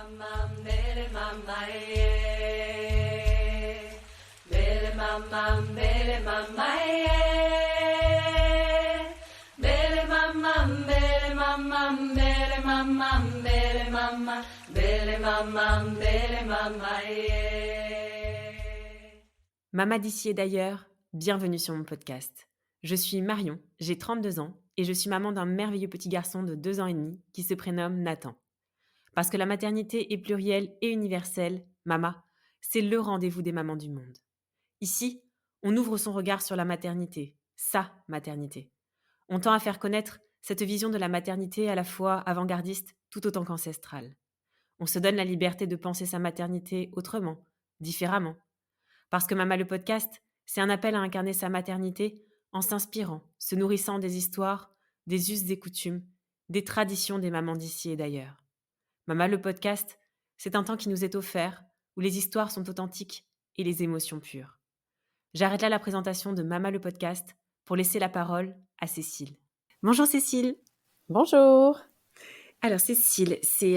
mama, mere mama, yeah. Mere mama, mere mama, yeah. Mere mama, mere mama, mere mama, mere mama, mere mama, mere mama, yeah. Mama d'ici et d'ailleurs, bienvenue sur mon podcast. Je suis Marion, j'ai 32 ans et je suis maman d'un merveilleux petit garçon de 2 ans et demi qui se prénomme Nathan. Parce que la maternité est plurielle et universelle, Mama, c'est le rendez-vous des mamans du monde. Ici, on ouvre son regard sur la maternité, sa maternité. On tend à faire connaître cette vision de la maternité à la fois avant-gardiste tout autant qu'ancestrale. On se donne la liberté de penser sa maternité autrement, différemment. Parce que Mama le podcast, c'est un appel à incarner sa maternité en s'inspirant, se nourrissant des histoires, des us et coutumes, des traditions des mamans d'ici et d'ailleurs. Mama le podcast, c'est un temps qui nous est offert, où les histoires sont authentiques et les émotions pures. J'arrête là la présentation de Mama le podcast pour laisser la parole à Cécile. Bonjour Cécile. Bonjour. Alors Cécile, c'est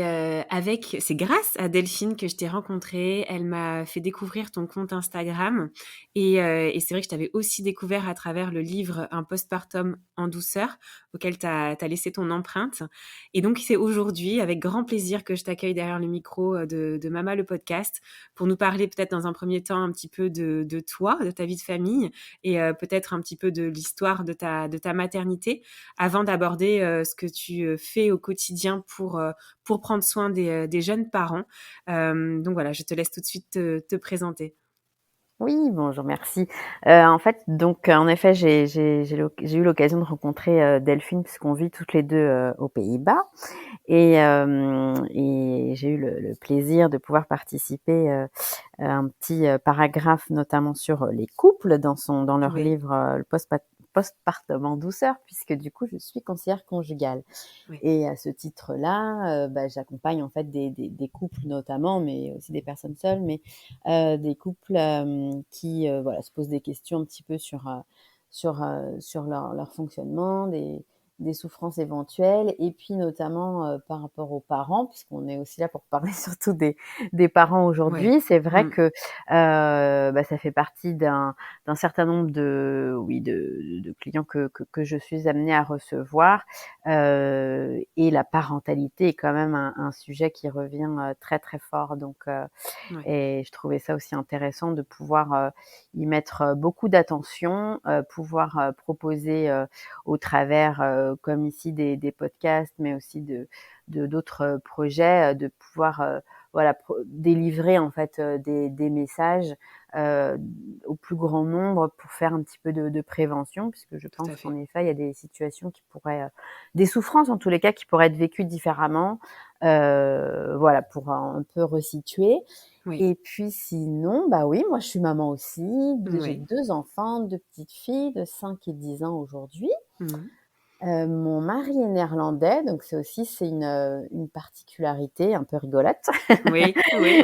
grâce à Delphine que je t'ai rencontrée. Elle m'a fait découvrir ton compte Instagram et c'est vrai que je t'avais aussi découvert à travers le livre Un postpartum en douceur auquel t'as laissé ton empreinte. Et donc c'est aujourd'hui avec grand plaisir que je t'accueille derrière le micro de Mama le podcast pour nous parler peut-être dans un premier temps un petit peu de toi, de ta vie de famille et peut-être un petit peu de l'histoire de ta maternité avant d'aborder ce que tu fais au quotidien pour prendre soin des jeunes parents. Donc voilà, je te laisse tout de suite te présenter. Oui, bonjour, merci. En fait, donc en effet, j'ai eu l'occasion de rencontrer Delphine puisqu'on vit toutes les deux aux Pays-Bas et j'ai eu le plaisir de pouvoir participer à un petit paragraphe notamment sur les couples dans leur Oui, livre le postpartum en douceur puisque du coup je suis conseillère conjugale. oui, Et à ce titre-là, j'accompagne en fait des couples notamment, mais aussi des personnes seules, mais des couples qui voilà, se posent des questions un petit peu sur leur fonctionnement, des souffrances éventuelles, et puis notamment par rapport aux parents, puisqu'on est aussi là pour parler surtout des parents ouais. aujourd'hui. C'est vrai Mm. que ça fait partie d'un certain nombre de clients que je suis amenée à recevoir. Et la parentalité est quand même un sujet qui revient très très fort. Donc, Ouais, et je trouvais ça aussi intéressant de pouvoir y mettre beaucoup d'attention, pouvoir proposer au travers, comme ici, des podcasts, mais aussi d'autres projets, de pouvoir voilà, délivrer en fait des messages euh, au plus grand nombre pour faire un petit peu de prévention, puisque je tout à pense qu'en fait. effet, il y a des situations qui pourraient des souffrances en tous les cas qui pourraient être vécues différemment, voilà, pour un peu resituer. Oui, Et puis sinon, bah oui, moi je suis maman aussi, j'ai oui. 2 enfants, 2 petites filles de 5 et 10 ans aujourd'hui. Mm. Mon mari est néerlandais, donc c'est une particularité un peu rigolote. Oui, oui,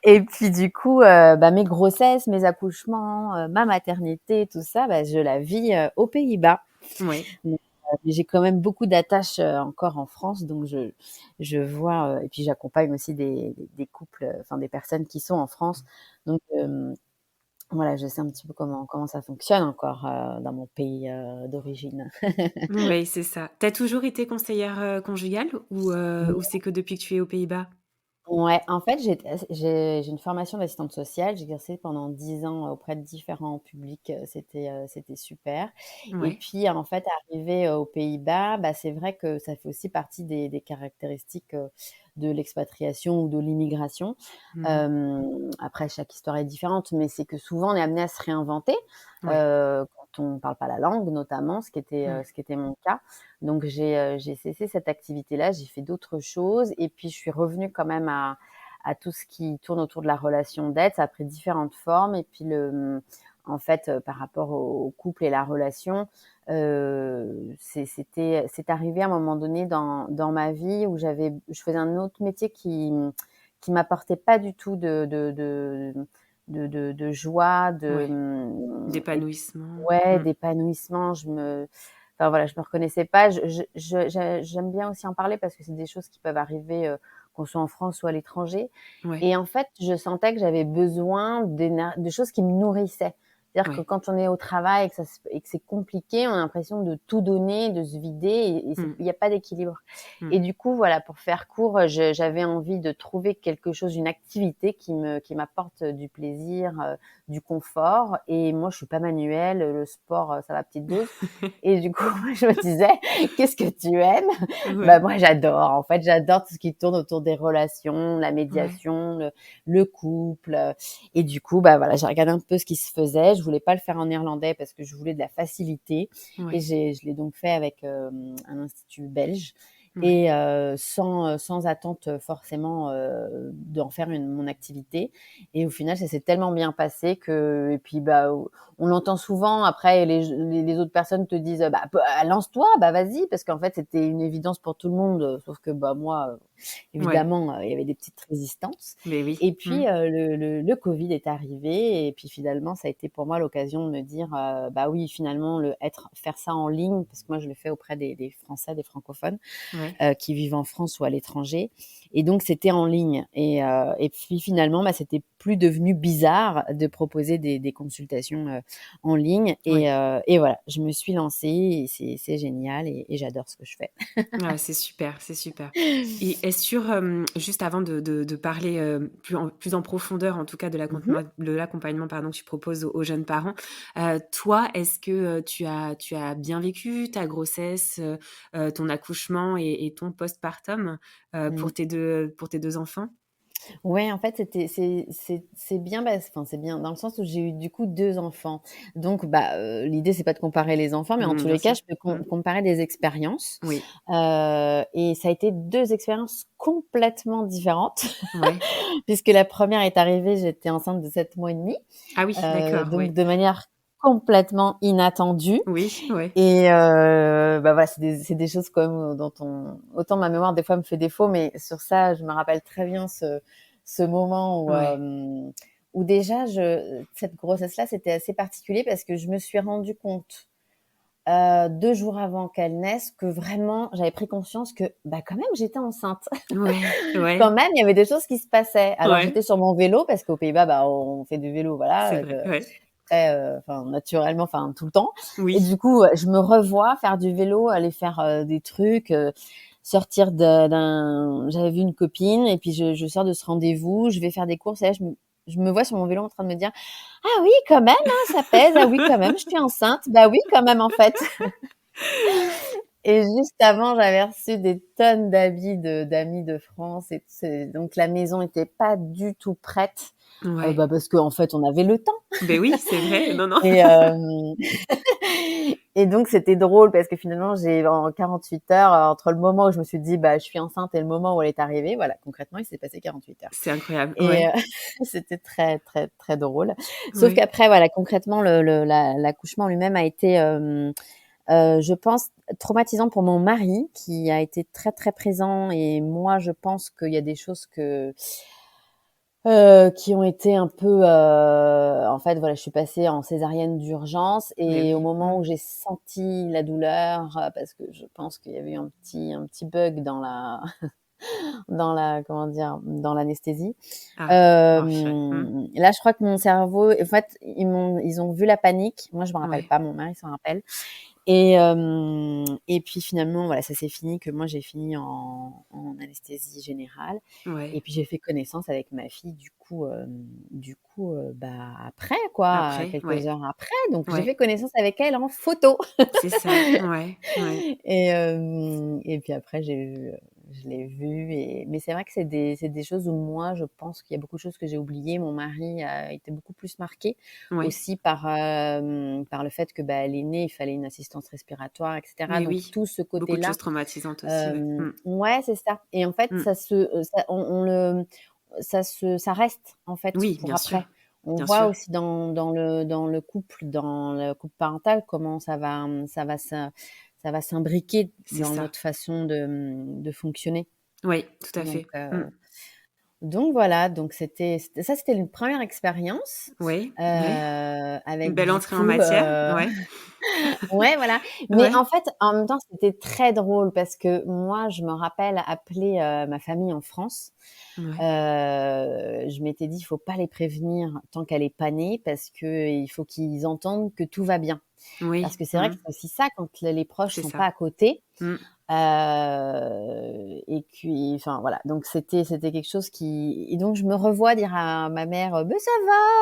Et puis du coup, mes grossesses, mes accouchements, ma maternité, tout ça, je la vis aux Pays-Bas. oui, Donc, mais j'ai quand même beaucoup d'attaches encore en France, donc je vois, et puis j'accompagne aussi des couples, enfin des personnes qui sont en France. Donc, voilà, je sais un petit peu comment ça fonctionne encore dans mon pays d'origine. oui, c'est ça. T'as toujours été conseillère conjugale ou c'est que depuis que tu es aux Pays-Bas? Ouais, en fait, j'ai une formation d'assistante sociale. J'ai exercé pendant 10 ans auprès de différents publics, c'était super. Et Ouais. puis, en fait, arrivé aux Pays-Bas, c'est vrai que ça fait aussi partie des caractéristiques, de l'expatriation ou de l'immigration. Mhm. Après chaque histoire est différente, mais c'est que souvent on est amené à se réinventer, Ouais. quand on parle pas la langue notamment, Mm. ce qui était mon cas. Donc j'ai cessé cette activité-là, j'ai fait d'autres choses et puis je suis revenue quand même à tout ce qui tourne autour de la relation d'aide. Ça a pris différentes formes et puis en fait, par rapport au couple et la relation, c'est arrivé à un moment donné dans ma vie où je faisais un autre métier qui m'apportait pas du tout de joie, Ouais. et D'épanouissement. ouais, Mm. d'épanouissement. Enfin voilà, je me reconnaissais pas. J'aime bien aussi en parler parce que c'est des choses qui peuvent arriver qu'on soit en France ou à l'étranger. Ouais. Et en fait, je sentais que j'avais besoin de choses qui me nourrissaient. C'est-à-dire que Ouais. quand on est au travail et que c'est compliqué, on a l'impression de tout donner, de se vider et Mmh. il n'y a pas d'équilibre. Mmh. Et du coup, voilà, pour faire court, j'avais envie de trouver quelque chose, une activité qui m'apporte du plaisir, du confort. Et moi, je suis pas manuelle, le sport, ça va à petite dose. Et du coup, je me disais, qu'est-ce que tu aimes? Bah, Ouais. moi, j'adore. En fait, j'adore tout ce qui tourne autour des relations, la Ouais. médiation, le couple. Et du coup, bah voilà, j'ai regardé un peu ce qui se faisait. Je voulais pas le faire en néerlandais parce que je voulais de la facilité. Et Ouais. je l'ai donc fait avec un institut belge Ouais. et sans attente forcément d'en faire mon activité. Et au final, ça s'est tellement bien passé que, et puis bah, on l'entend souvent après, les autres personnes te disent bah, lance-toi, bah vas-y, parce qu'en fait, c'était une évidence pour tout le monde, sauf que bah, moi, Ouais. évidemment, il y avait des petites résistances. Mais oui. Et Mmh. puis, le Covid est arrivé et puis finalement, ça a été pour moi l'occasion de me dire, bah oui, finalement, faire ça en ligne, parce que moi, je le fais auprès des Français, des francophones, Ouais. qui vivent en France ou à l'étranger. Et donc, c'était en ligne. Et puis finalement, bah, c'était plus devenu bizarre de proposer des consultations en ligne. Oui. Et voilà, je me suis lancée et c'est génial et j'adore ce que je fais. Ah, c'est super, c'est super. Et sur, juste avant de parler, plus en profondeur, en tout cas, Mhm. de l'accompagnement, pardon, que tu proposes aux jeunes parents, toi, est-ce que, tu as bien vécu ta grossesse, ton accouchement et ton postpartum, Mm. pour tes 2 enfants? Ouais, en fait, c'est bien, enfin, c'est bien dans le sens où j'ai eu du coup 2 enfants. Donc bah, l'idée c'est pas de comparer les enfants, mais en tous Bien les cas, sûr. je peux Mmh. comparer des expériences. Oui. Et ça a été 2 expériences complètement différentes Ouais. puisque la première est arrivée, j'étais enceinte de 7 mois et demi, Ah oui, d'accord, donc oui. de manière complètement inattendue. Oui, ouais. Et bah, voilà, c'est des choses comme dont autant ma mémoire des fois me fait défaut, mais sur ça, je me rappelle très bien ce moment Ouais. où déjà cette grossesse-là, c'était assez particulier parce que je me suis rendu compte, 2 jours avant qu'elle naisse, que vraiment j'avais pris conscience que, bah, quand même j'étais enceinte. Ouais, Quand ouais, même, il y avait des choses qui se passaient. Alors ouais, j'étais sur mon vélo parce qu'aux Pays-Bas, bah, on fait du vélo, c'est voilà, vrai, ouais. très, enfin naturellement, enfin tout le temps. Et Oui. du coup, je me revois faire du vélo, aller faire, des trucs, sortir j'avais vu une copine et puis je sors de ce rendez-vous, je vais faire des courses et là je me vois sur mon vélo en train de me dire: «Ah oui quand même, hein, ça pèse. Ah oui quand même, je suis enceinte. Bah oui quand même en fait». Et juste avant, j'avais reçu des tonnes d'amis de France et donc la maison était pas du tout prête, Ouais. bah, parce qu'en fait, on avait le temps. Beh, oui, c'est vrai. Non, non. Et et donc c'était drôle parce que finalement, j'ai en 48 heures, entre le moment où je me suis dit: «Bah, je suis enceinte» et le moment où elle est arrivée, voilà, concrètement, il s'est passé 48 heures. C'est incroyable. Et Ouais. c'était très, très, très drôle. Sauf Ouais. qu'après, voilà, concrètement, l'accouchement lui-même a été, je pense, traumatisant pour mon mari qui a été très, très présent. Et moi, je pense qu'il y a des choses qui ont été un peu, en fait, voilà, je suis passée en césarienne d'urgence Beh, et au oui. moment Mmh. où j'ai senti la douleur, parce que je pense qu'il y avait eu un petit bug comment dire? Dans l'anesthésie. Ah. Oh purée. Mmh. Là, je crois que mon cerveau, en fait, ils ont vu la panique. Moi, je me rappelle Ouais. pas, mon mari s'en rappelle. Et puis finalement, voilà, ça s'est fini que moi j'ai fini en anesthésie générale. Et Ouais. puis j'ai fait connaissance avec ma fille bah, après quoi, Après, quelques ouais. heures après. Donc j'ai Ouais. fait connaissance avec elle en photo. C'est ça. Ouais. Ouais. Et puis après je l'ai vue. Mais c'est vrai que c'est des choses où moi je pense qu'il y a beaucoup de choses que j'ai oubliées. Mon mari a été beaucoup plus marqué Ouais. aussi par le fait que, bah, elle est née, il fallait une assistance respiratoire et cetera. Mais Donc oui. tout ce Beaucoup de côté-là, choses traumatisantes aussi, ouais. Mmh. ouais, c'est ça. Et en fait, Mmh. ça reste en fait Oui, pour bien sûr. après. On Bien voit sûr. aussi dans le couple parental, comment ça va s'imbriquer C'est dans ça. notre façon de fonctionner. Oui, tout à Donc fait. Mmh. Donc voilà, donc c'était une première expérience, Oui, oui. Une avec belle du entrée en coup, matière, ouais, ouais, voilà. Mais ouais, en fait, en même temps, c'était très drôle parce que moi, je me rappelle appeler, ma famille en France. ouais, Je m'étais dit: «Il faut pas les prévenir tant qu'elle est pas née parce qu'il faut qu'ils entendent que tout va bien». Parce oui, que c'est vrai que c'est aussi ça quand les proches c'est sont ça. pas à côté. Mmh. Et puis, enfin voilà, donc c'était quelque chose qui et donc je me revois dire à ma mère: «Beh, ça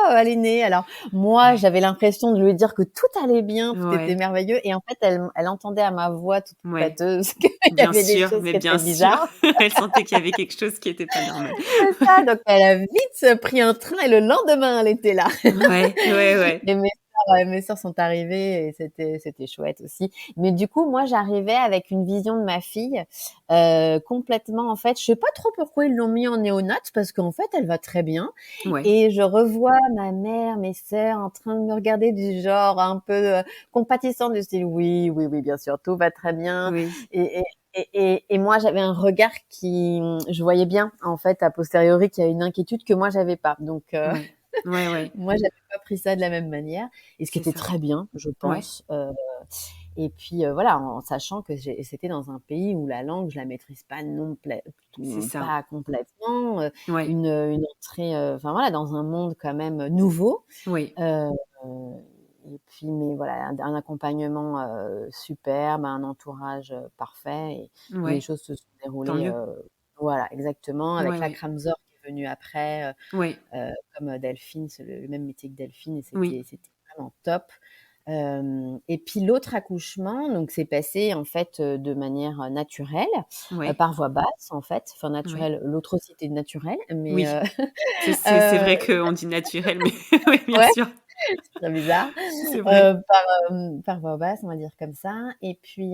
va, elle est née». Alors moi, Ouais, j'avais l'impression de lui dire que tout allait bien, tout était ouais, merveilleux et en fait, elle entendait à ma voix toute ouais, pâteuse qu'il y bien avait des sûr, choses mais qui bien étaient sûr, bizarres. elle sentait qu'il y avait quelque chose qui était pas normal. C'est ça, donc elle a vite pris un train et le lendemain, elle était là. Ouais, ouais, ouais, Et mes sœurs sont arrivées et c'était chouette aussi. Mais du coup, moi, j'arrivais avec une vision de ma fille, complètement en fait, je sais pas trop pourquoi ils l'ont mis en néonate parce qu'en fait, elle va très bien ouais, et je revois ma mère, mes sœurs en train de me regarder du genre un peu, compatissant du style: «Oui, oui, oui, bien sûr, tout va très bien» oui, et et moi, j'avais un regard qui, je voyais bien en fait a posteriori qu'il y a une inquiétude que moi j'avais pas. Donc ouais, ouais, ouais, moi, j'avais pas pris ça de la même manière et ce qui c'est était ça. très bien, je Ouais, pense, et puis, voilà, en sachant que c'était dans un pays où la langue, je la maîtrise pas non plè c'est ça. pas complètement, Ouais, une entrée, enfin voilà, dans un monde quand même nouveau, oui, heu et puis mais voilà, un accompagnement, superbe, un entourage, parfait et les ouais, choses se sont tant déroulées, mieux. voilà, exactement, avec Ouais, la ouais, Kramzor qui est venue après, ouais, comme, Delphine, c'est le même métier que Delphine et oui, c'était vraiment top. Et puis l'autre accouchement, donc c'est passé en fait, de manière, naturelle, ouais, par voie basse en fait, enfin ouais, naturelle, l'autre aussi était naturel, mais, oui. C'est heu, vrai qu'on dit naturel, mais oui, bien ouais, sûr, c'est très bizarre, c'est vrai. par voie basse, on va dire comme ça et puis,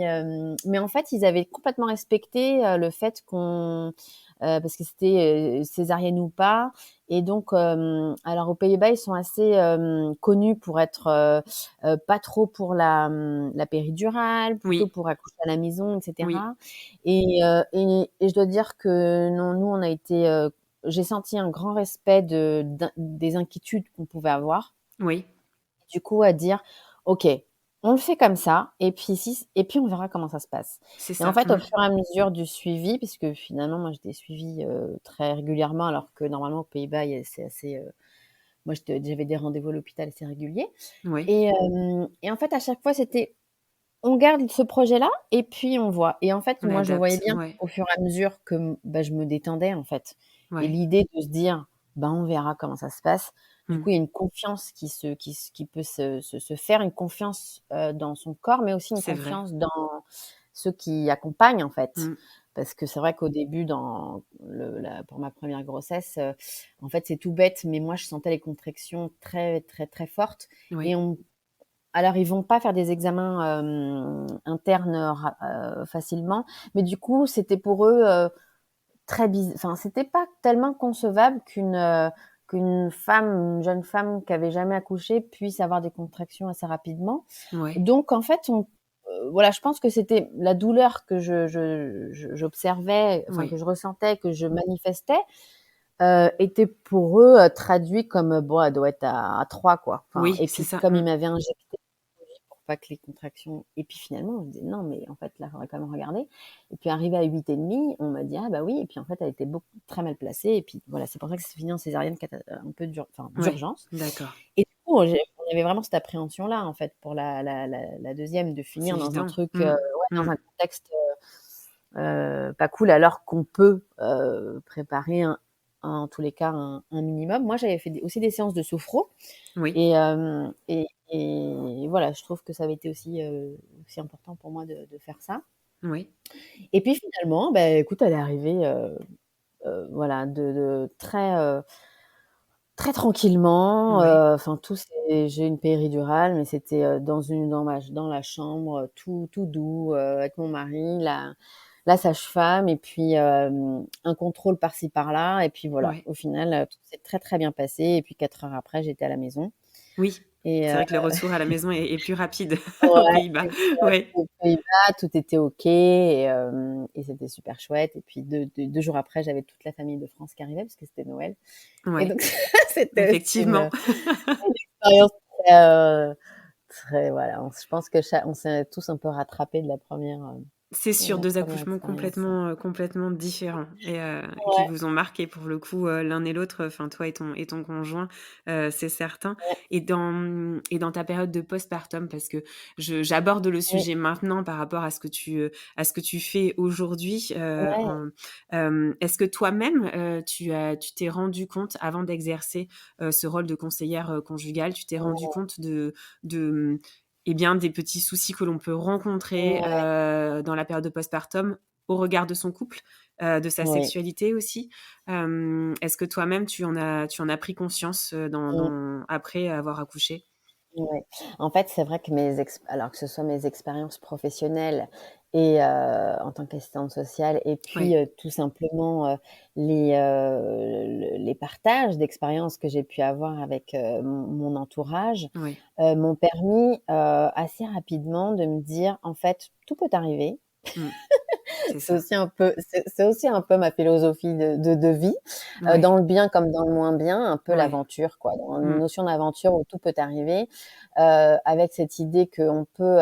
mais en fait, ils avaient complètement respecté, le fait parce que c'était, césarienne ou pas et donc, alors aux Pays-Bas, ils sont assez, connus pour être, pas trop pour la péridurale, plutôt Oui, pour accoucher à la maison et oui, cetera et je dois dire que non, nous, on a été, j'ai senti un grand respect des inquiétudes qu'on pouvait avoir. oui, Du coup, à dire: «OK, on le fait comme ça et puis on verra comment ça se passe» c'est et en ça. fait, au Mmh. fur et à mesure du suivi, puisque finalement, moi, j'étais suivie, très régulièrement alors que normalement aux Pays-Bas, c'est assez, moi, j'avais des rendez-vous à l'hôpital assez réguliers Oui, et en fait, à chaque fois, c'était: «On garde ce projet-là et puis on voit» et en fait, on moi, je voyais adapte, bien ouais, au fur et à mesure que, bah, je me détendais, en fait et ouais. l'idée de se dire: «Ben, on verra comment ça se passe». Du Mmh. coup, il y a une confiance qui peut se faire, une confiance, dans son corps, mais aussi une C'est vrai. confiance dans ceux qui accompagnent, en fait. Mmh. Parce que c'est vrai qu'au début, pour ma première grossesse, en fait, c'est tout bête, mais moi, je sentais les contractions très, très, très fortes et Oui, alors ils vont pas faire des examens, internes, facilement, mais du coup, c'était pour eux, enfin, c'était pas tellement concevable qu'une jeune femme qui avait jamais accouché puisse avoir des contractions assez rapidement. ouais, Donc en fait, voilà, je pense que c'était la douleur que j'observais, enfin que oui, je ressentais, que je manifestais, était pour eux, traduit comme, bon, elle doit être à 3 quoi. Enfin oui, et c'est puis ça. comme Mmh. ils m'avaient injecté pour pas que les contractions et puis finalement, on me dit: «Non, mais en fait, là, il faudrait quand même regarder» et puis arrivé à 8 et demi, on m'a dit: «Ah bah oui» et puis en fait, elle était beaucoup très mal placée et puis voilà, c'est pour ça que c'est fini en césarienne un peu Ouais, d'urgence d'accord. et du coup, on avait vraiment cette appréhension-là, en fait, pour la 2e, de C'est finir dans un évident. truc, Mmh. ouais, dans Mmh. un contexte, pas cool alors qu'on peut, préparer en tous les cas un minimum. Moi, j'avais fait aussi des séances de sophro Oui, et voilà, je trouve que ça avait été aussi important pour moi de faire ça oui, et puis finalement, bah, écoute, elle est arrivée, voilà, de très tranquillement, ouais, enfin j'ai une péridurale, mais c'était, dans la chambre, tout doux, avec mon mari, la sage-femme et puis, un contrôle par-ci par-là et puis voilà. ouais. Au final, tout s'est très, très bien passé et puis 4 heures après, j'étais à la maison. Oui, Et C'est vrai que le retour à la maison est plus rapide aux ouais, Pays-Bas. Ouais, aux Pays-Bas, tout était OK et c'était super chouette et puis 2 jours après, j'avais toute la famille de France qui arrivait parce que c'était Noël et ouais, donc c'était aussi effectivement. une expérience très, très voilà, je pense que cha on s'est tous un peu rattrapés C'est de sûr, la 2 première accouchements expérience. complètement différents et qui Ouais, vous ont marqué pour le coup, l'un et l'autre, enfin toi et ton conjoint, c'est certain ouais, et dans ta période de postpartum parce que j'aborde le oui, sujet maintenant par rapport à ce que tu fais aujourd'hui, ouais, est-ce que toi-même, tu t'es rendu compte avant d'exercer, ce rôle de conseillère, conjugale, tu t'es rendu ouais, compte de, eh bien, des petits soucis que l'on peut rencontrer, ouais, dans la période de postpartum au regard de son couple, de sa oui. sexualité aussi. Est-ce que toi-même tu en as pris conscience, Mmh. après avoir accouché? Ouais. En fait, c'est vrai que alors que ce soit mes expériences professionnelles et en tant qu'assistante sociale et puis, Oui, tout simplement, les partages d'expériences que j'ai pu avoir avec, mon entourage, oui, m'ont permis, assez rapidement de me dire: «En fait, tout peut arriver». mmh, c'est ça. C'est aussi un peu ma philosophie de vie, Ouais, dans le bien comme dans le moins bien, un peu ouais, l'aventure quoi, dans une mmh, notion d'aventure où tout peut arriver, avec cette idée qu'on peut,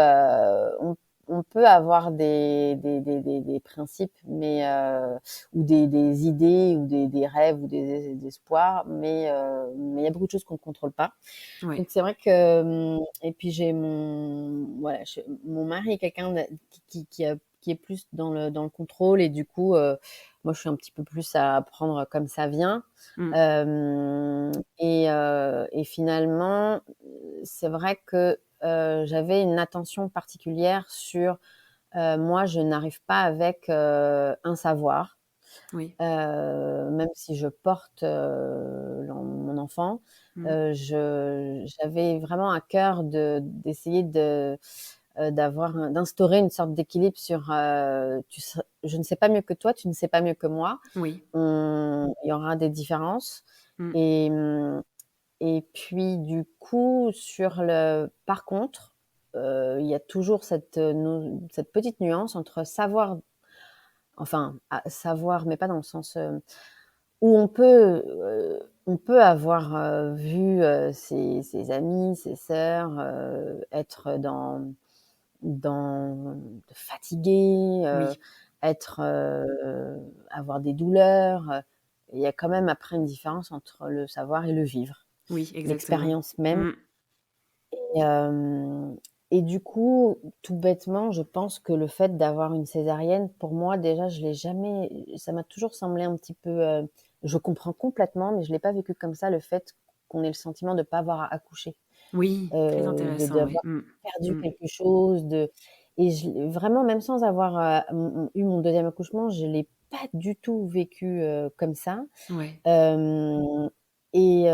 on peut avoir des principes, mais ou des idées ou des rêves ou des espoirs, mais il y a beaucoup de choses qu'on ne contrôle pas. ouais, Donc c'est vrai que, et puis j'ai mon mari est quelqu'un qui est plus dans le contrôle et du coup, moi je suis un petit peu plus à prendre comme ça vient. mmh, Et finalement, c'est vrai que, j'avais une attention particulière sur, moi je n'arrive pas avec, un savoir. oui, Même si je porte, mon enfant, mmh, j'avais vraiment à cœur d'essayer d'instaurer une sorte d'équilibre sur, je ne sais pas mieux que toi, tu ne sais pas mieux que moi. oui, Il y aura des différences mmh, et et puis du coup par contre, il y a toujours cette petite nuance entre savoir, enfin, savoir, mais pas dans le sens, où on peut avoir, vu, ses amis, ses sœurs, être fatigués, oui, être, avoir des douleurs, il y a quand même après une différence entre le savoir et le vivre, oui, exactement. l'expérience même. Mmh, Et et du coup, tout bêtement, je pense que le fait d'avoir une césarienne, pour moi, déjà, je l'ai jamais ça m'a toujours semblé un petit peu, je comprends complètement, mais je l'ai pas vécu comme ça, le fait qu'on ait le sentiment de pas avoir accouché, oui, très intéressant, oui, d'avoir mmh, perdu mmh, quelque chose, et vraiment, même sans avoir, eu mon 2e accouchement, je l'ai pas du tout vécu, comme ça. ouais, Hem et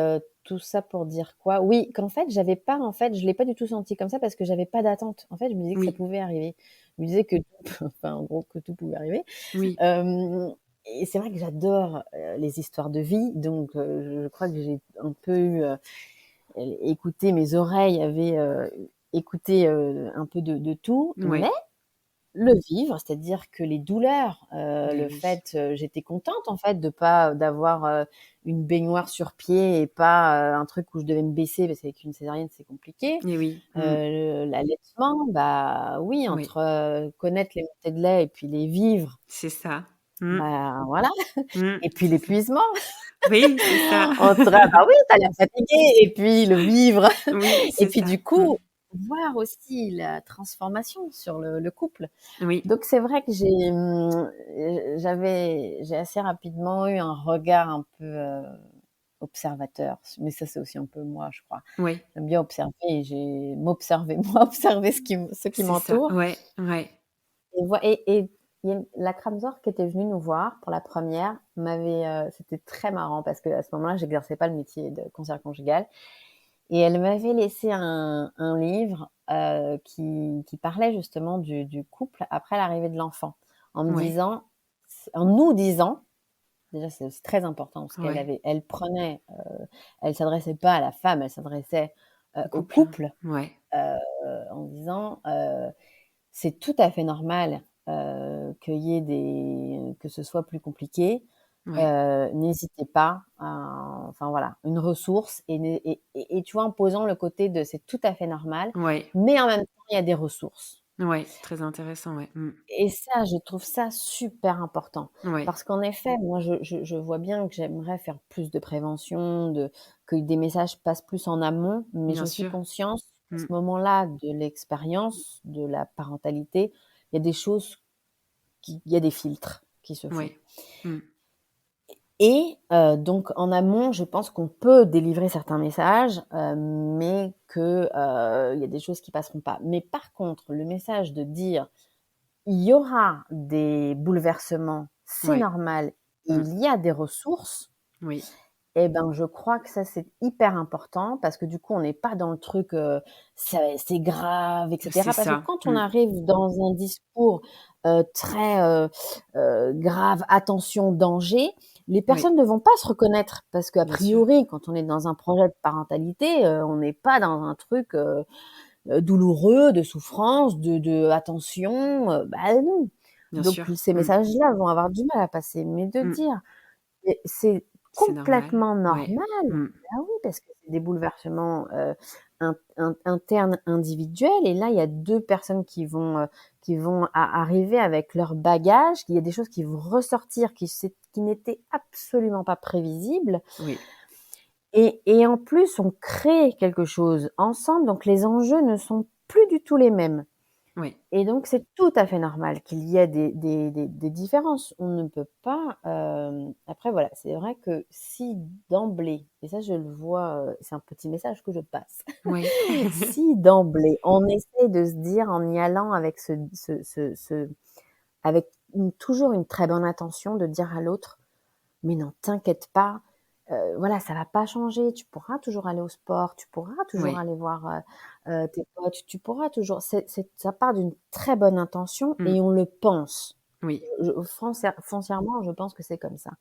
tout ça pour dire quoi? Oui, qu'en fait, j'avais pas en fait, je l'ai pas du tout senti comme ça parce que j'avais pas d'attente. En fait, je me disais que ça oui, pouvait arriver. Je me disais que enfin, en gros, que tout pouvait arriver. oui, Hem et c'est vrai que j'adore, les histoires de vie, donc je crois que j'ai un peu eu, écouté mes oreilles avaient, écouté, un peu de tout, mais ouais, le vivre, c'est-à-dire que les douleurs, beh, le oui, fait, j'étais contente en fait de pas d'avoir, une baignoire sur pied et pas, un truc où je devais me baisser parce qu'avec une césarienne, c'est compliqué. et oui, mmh, L'allaitement, bah, oui, oui, entre, connaître les montées de lait et puis les vivre, c'est ça. Mmh, bah, voilà. mmh, Et puis c'est ça. l'épuisement Oui, c'est ça. entre, bah, oui, tu as l'air fatigué et puis le vivre. Oui, Et c'est puis ça. du Mmh. coup, voir aussi la transformation sur le couple. Oui, Donc c'est vrai que j'ai assez rapidement eu un regard un peu, observateur, mais ça, c'est aussi un peu moi, je crois. oui, J'aime bien observer et j'ai m'observer moi, observer ceux qui c'est ça. m'entourent Ouais, ouais, et il y a la Kramzor qui était venue nous voir pour la première m'avait, c'était très marrant parce qu'à ce moment-là, j'exerçais pas le métier de conseillère conjugale et elle m'avait laissé un livre, qui parlait justement du couple après l'arrivée de l'enfant, ouais, en nous disant, déjà c'est aussi très important parce ouais, elle s'adressait pas à la femme, elle s'adressait, Au au couple. couple, Ouais, en disant, c'est tout à fait normal, qu'il y ait que ce soit plus compliqué. ouais, N'hésitez pas à enfin voilà, une ressource et tu vois, en posant le côté de c'est tout à fait normal, ouais, mais en même temps, il y a des ressources. ouais, très intéressant, ouais. Mmh. Et ça, je trouve ça super important. Ouais, Parce qu'en effet, moi, je vois bien que j'aimerais faire plus de prévention, que des messages passent plus en amont, mais bien je suis sûr. consciente qu'à Mmh. ce moment-là de l'expérience, de la parentalité, il y a des choses il y a des filtres qui se font. Ouais. Mmh. Et donc en amont, je pense qu'on peut délivrer certains messages, mais il y a des choses qui passeront pas. Mais par contre, le message de dire: «Il y aura des bouleversements, c'est Ouais. normal et Mmh. il y a des ressources», Oui, et ben, je crois que ça, c'est hyper important parce que du coup, on n'est pas dans le truc, c'est grave et c'est cetera. Parce que ça. quand on Mmh. arrive dans un discours, très, grave, attention, danger, les Oui, personnes ne vont pas se reconnaître parce qu'a bien sûr. priori, quand on est dans un projet de parentalité, on n'est pas dans un truc, douloureux, de souffrance, de attention, bah, non. Bien Donc sûr. ces Mmh. messages-là vont avoir du mal à passer. Mais de Mmh. dire: «Mais c'est C'est normal. complètement Ouais. normal», Mmh. bah, oui, parce que c'est des bouleversements, internes individuels et là, il y a 2 personnes qui vont arriver avec leur bagage, il y a des choses qui vont ressortir qui n'étaient absolument pas prévisibles Oui, et en plus, on crée quelque chose ensemble, donc les enjeux ne sont plus du tout les mêmes. oui, Et donc c'est tout à fait normal qu'il y ait des différences. On ne peut pas, après voilà, c'est vrai que si d'emblée et ça je le vois, c'est un petit message que je passe. oui. Si d'emblée, on essaie de se dire en y allant avec avec toujours une très bonne intention de dire à l'autre: «Mais non, t'inquiète pas, voilà, ça va pas changer, tu pourras toujours aller au sport, tu pourras toujours Oui. aller voir, tes potes, tu pourras toujours», ça part d'une très bonne intention Mmh. et on le pense. Oui, Foncièrement, je pense que c'est comme ça.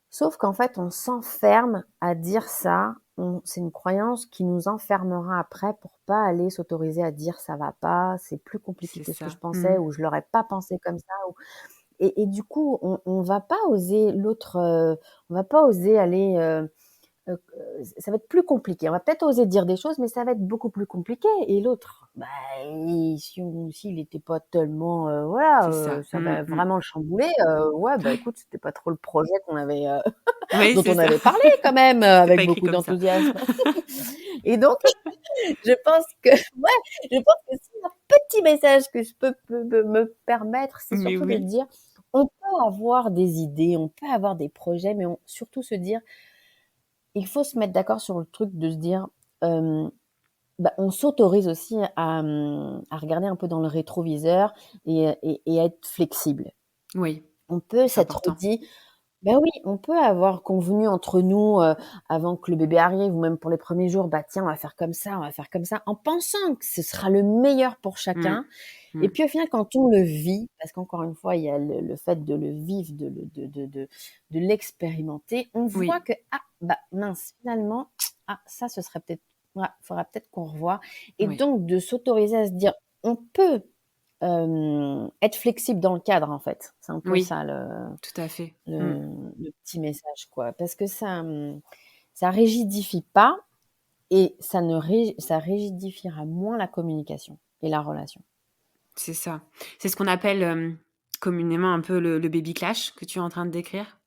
Sauf qu'en fait, on s'enferme à dire ça, c'est une croyance qui nous enfermera après pour pas aller s'autoriser à dire: «Ça va pas, c'est plus compliqué c'est que ce que je ça. pensais» Mmh. ou «Je l'aurais pas pensé comme ça» ou et du coup, on va pas oser on va pas oser aller, ça va être plus compliqué. On va peut-être oser dire des choses, mais ça va être beaucoup plus compliqué et l'autre, bah, s'il était pas tellement, voilà, C'est ça. ça Mmh va mh. vraiment le chambouler, ouais, bah, Ouais. écoute, c'était pas trop le projet Oui, dont c'est on ça. avait parlé quand même, C'était pas avec écrit beaucoup comme ça. d'enthousiasme et donc je pense que ouais, je pense que si un petit message que je peux me permettre, c'est Mais surtout de oui. dire: on peut avoir des idées, on peut avoir des projets, mais surtout se dire: il faut se mettre d'accord sur le truc de se dire, hem, bah, on s'autorise aussi à regarder un peu dans le rétroviseur et à être flexible. Oui, On peut c'est s'être important. dit bah oui, on peut avoir convenu entre nous, avant que le bébé arrive ou même pour les premiers jours: «Bah tiens, on va faire comme ça, on va faire comme ça», en pensant que ce sera le meilleur pour Mmh. chacun et Mmh. puis au final quand on le vit, parce qu'encore une fois, il y a le fait de le vivre, de l'expérimenter, on voit Oui, que: «Ah bah mince, finalement, ah ça ce serait peut-être ouais, faudra peut-être qu'on revoie» et oui, donc de s'autoriser à se dire: «On peut, être flexible dans le cadre», en fait. C'est un peu oui, ça tout à fait. Mmh. le le petit message, quoi. Parce que ça rigidifie pas et ça rigidifiera moins la communication et la relation. C'est ça. C'est ce qu'on appelle, communément un peu le baby clash que tu es en train de décrire?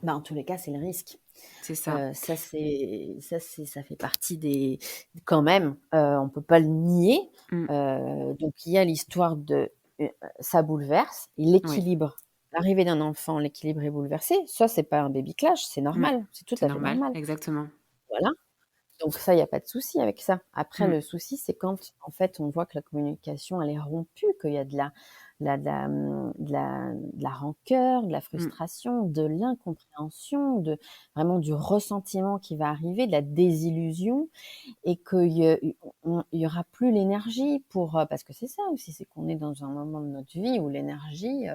Bah, en tous les cas, c'est le risque. C'est ça. Ça fait partie des quand même, on peut pas le nier. Mmh. Donc il y a l'histoire ça bouleverse et Oui. l'arrivée d'un enfant, l'équilibre est bouleversé. Ça, c'est pas un baby clash, c'est Mmh. normal, c'est tout C'est à fait normal, normal. exactement. Voilà. Donc ça, il y a pas de souci avec ça. Après Mmh. le souci, c'est quand, en fait, on voit que la communication, elle est rompue, qu'il y a de la rancœur, de la Mmh. frustration, de l'incompréhension, vraiment du ressentiment qui va arriver, de la désillusion, et qu'il y aura plus l'énergie parce que c'est ça aussi, c'est qu'on est dans un moment de notre vie où l'énergie,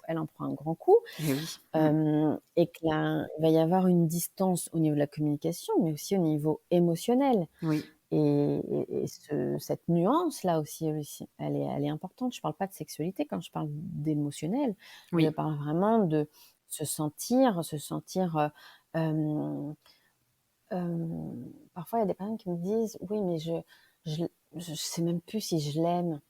elle en prend un grand coup, Et oui. Mmh. et que là, il va y avoir une distance au niveau de la communication, mais aussi au niveau émotionnel. Oui. Cette nuance-là aussi, elle est importante. Je parle pas de sexualité quand je parle d'émotionnel. Je Oui. parle vraiment de se sentir, hem, parfois il y a des personnes qui me disent: «Oui, mais je je sais même plus si je l'aime».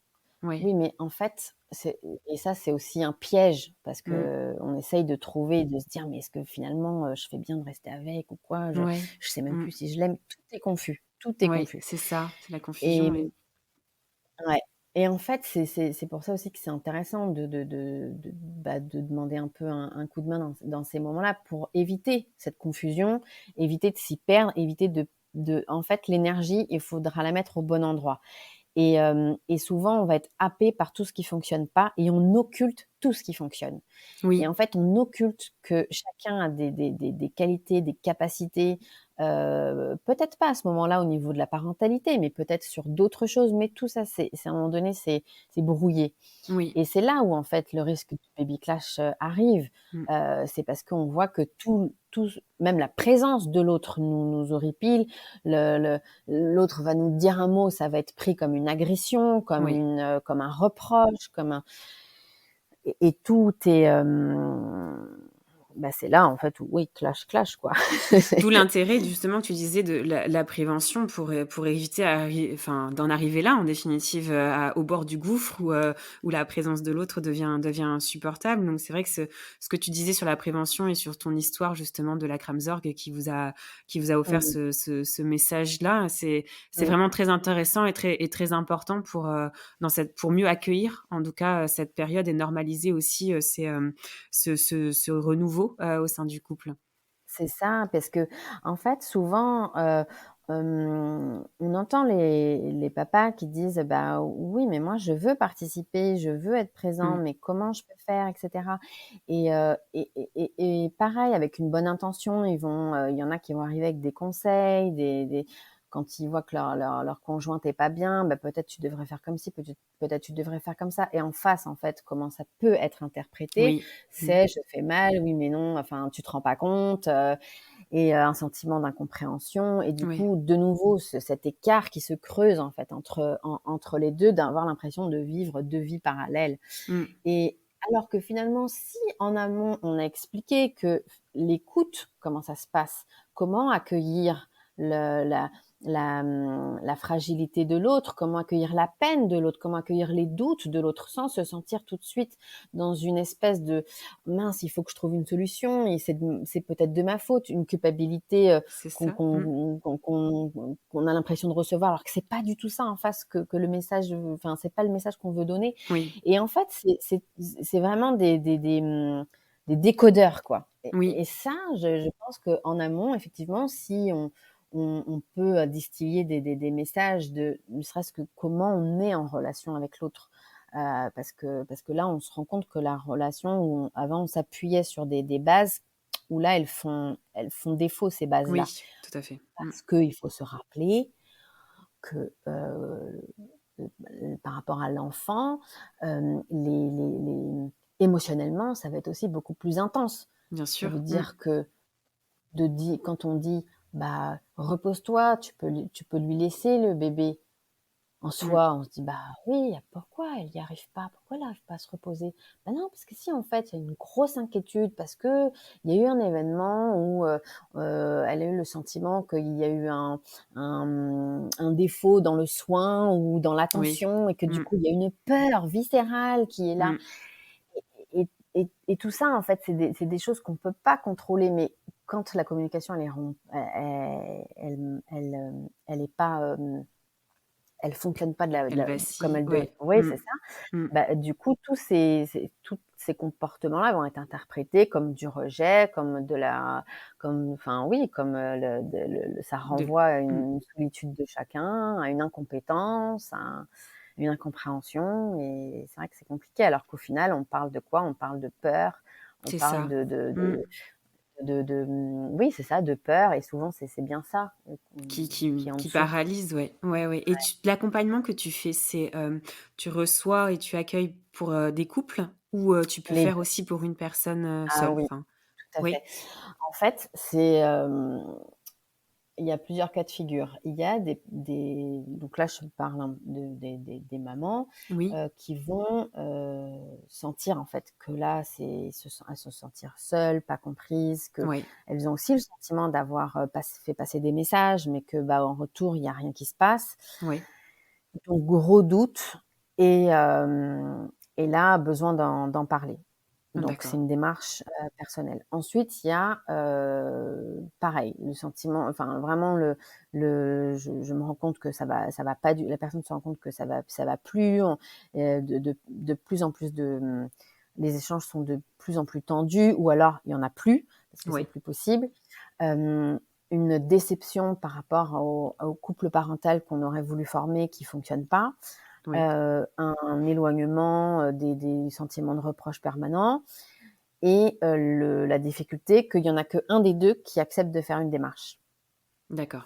Oui. Oui, mais en fait, ça, c'est aussi un piège parce Mmh. qu'on essaye de se dire: «Mais est-ce que finalement, je fais bien de rester avec ou quoi? Je Ouais. je sais même Mmh. plus si je l'aime». Tout est confus, tout est Oui, confus. c'est ça, c'est la Et confusion, oui. ouais, et en fait, c'est pour ça aussi que c'est intéressant de demander un peu un coup de main dans ces moments-là pour éviter cette confusion, éviter de s'y perdre, éviter en fait, l'énergie, il faudra la mettre au bon endroit. Et souvent, on va être happé par tout ce qui fonctionne pas et on occulte tout ce qui fonctionne. Et Oui. en fait, on occulte que chacun a des qualités, des capacités, peut-être pas à ce moment-là au niveau de la parentalité, mais peut-être sur d'autres choses. Mais tout ça, c'est à un moment donné, c'est brouillé. Oui. Et c'est là où en fait le risque du baby clash, arrive. Mmh. C'est parce qu'on voit que tout même la présence de l'autre nous horripile. L'autre va nous dire un mot, ça va être pris comme une agression, Oui. comme un reproche, et tout est, c'est là en fait où oui, clash quoi. D'où l'intérêt justement que tu disais de la prévention pour éviter d'en arriver là en définitive, au bord du gouffre où la présence de l'autre devient insupportable. Donc c'est vrai que ce que tu disais sur la prévention et sur ton histoire justement de la Kramsorg qui vous a offert Mmh, ce message-là, c'est mmh. vraiment très intéressant et très important pour mieux accueillir en tout cas, cette période et normaliser aussi, ce renouveau, au sein du couple. C'est ça, parce que en fait, souvent, on entend les papas qui disent: «Bah, oui, mais moi je veux participer, je veux être présent, Mmh. mais comment je peux faire?» et cetera. Et pareil, avec une bonne intention, il y en a qui vont arriver avec des conseils, des quand ils voient que leur conjointe est pas bien, bah, peut-être tu devrais faire comme ci, peut-être tu devrais faire comme ça, et en face, en fait, comment ça peut être interprété, Oui. Mmh. c'est: «Je fais mal, oui, mais non, enfin, tu te rends pas compte», un sentiment d'incompréhension, et du Oui. coup, de nouveau, cet écart qui se creuse, en fait, entre les 2, d'avoir l'impression de vivre 2 vies parallèles. Mmh. Et alors que finalement, si en amont, on a expliqué que l'écoute, comment ça se passe, comment accueillir la fragilité de l'autre, comment accueillir la peine de l'autre, comment accueillir les doutes de l'autre, sans se sentir tout de suite dans une espèce de mince, il faut que je trouve une solution et c'est peut-être de ma faute, une culpabilité, C'est qu'on ça. Mmh. qu'on qu'on qu'on qu'on a l'impression de recevoir, alors que c'est pas du tout ça en face, que le message, enfin c'est pas le message qu'on veut donner. Oui. Et en fait, c'est vraiment des décodeurs, quoi. Et Oui. ça, je pense qu'en amont, effectivement, si on peut, distiller des messages ne serait-ce que comment on est en relation avec l'autre. Parce que là, on se rend compte que la relation où avant on s'appuyait sur des bases, où là, elles font défaut, ces bases-là. Oui, tout à fait. Mmh. Parce qu'il faut se rappeler que, par rapport à l'enfant, émotionnellement, ça va être aussi beaucoup plus intense. Bien Ça veut sûr. Mmh. dire que quand on dit: «Bah, repose-toi, tu peux lui laisser le bébé». En Mmh. soi, on se dit: «Bah oui, pourquoi elle y arrive pas? Pourquoi elle n'arrive pas à se reposer?» Bah non, parce que si, en fait, il y a une grosse inquiétude parce qu'il y a eu un événement où, elle a eu le sentiment qu'il y a eu un défaut dans le soin ou dans Oui. l'attention, et que du Mmh. coup, il y a une peur viscérale qui est là. Mmh. Et tout ça, en fait, c'est des choses qu'on ne peut pas contrôler, mais quand la communication, elle est elle est pas, elle fonctionne pas Elle comme vacille. elle doit. Ouais. Oui, Mmh. c'est ça. Mmh. Bah, du coup, tous ces comportements-là vont être interprétés comme du rejet, enfin oui, comme, ça De renvoie à mmh. une solitude de chacun, à une incompétence, une incompréhension et c'est vrai que c'est compliqué alors qu'au final, on parle de quoi? On parle de peur, on C'est parle ça. Mmh. oui, c'est ça, de peur et souvent c'est bien ça, qui est en Qui dessous. paralyse, ouais. Ouais, ouais et l'accompagnement que tu fais, c'est, tu reçois et tu accueilles pour, des couples ou, tu peux Les faire 2. aussi pour une personne, Ah seule? oui, Enfin tout à fait. oui? En fait, il y a plusieurs cas de figure. Il y a donc là, je parle des mamans, Oui? qui vont, sentir en fait que là, elles se sentir seules, pas comprises, Ouais. qu'elles ont aussi le sentiment d'avoir, fait passer des messages, mais que, bah, en retour, il y a rien qui se passe. Ouais. Donc gros doute et là, besoin d'en parler. Donc c'est D'accord. une démarche, personnelle. Ensuite, il y a, pareil, le sentiment enfin vraiment je me rends compte que ça va pas du la personne se rend compte que ça va plus, de plus en plus les échanges sont de plus en plus tendus ou alors il y en a plus, parce que c'est Oui. plus possible. Hem, une déception par rapport au couple parental qu'on aurait voulu former qui fonctionne pas. Oui. Un éloignement, des sentiments de reproche permanents et la difficulté qu'il y en a qu'un des 2 qui accepte de faire une démarche. D'accord.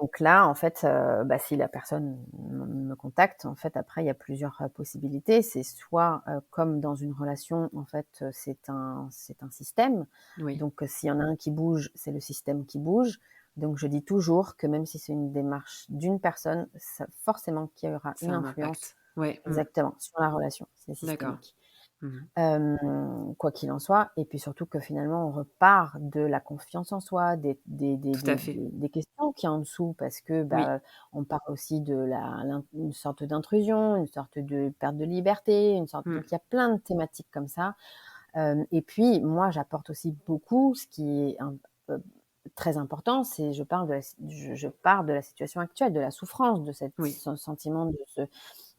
Donc là, en fait, bah, si la personne me contacte, en fait, après, il y a plusieurs, possibilités. C'est soit, comme dans une relation, en fait, c'est un système. Oui. Donc, s'il y en a un qui bouge, c'est le système qui bouge. Donc je dis toujours que même si c'est une démarche d'une personne, ça forcément qu'il y aura Ça une a un influence impact. Ouais. Mmh. exactement, sur la relation. C'est D'accord. systémique. Mmh. Quoi qu'il en soit et puis surtout que finalement on repart de la confiance en soi, Tout à fait. des questions qu'il y a en dessous parce que, Oui. bah, on parle aussi de une sorte d'intrusion, une sorte de perte de liberté, une sorte Mmh. donc il y a plein de thématiques comme ça. Et puis moi j'apporte aussi beaucoup, ce qui est heu, très important, c'est je pars de la situation actuelle, de la souffrance, de Oui. ce sentiment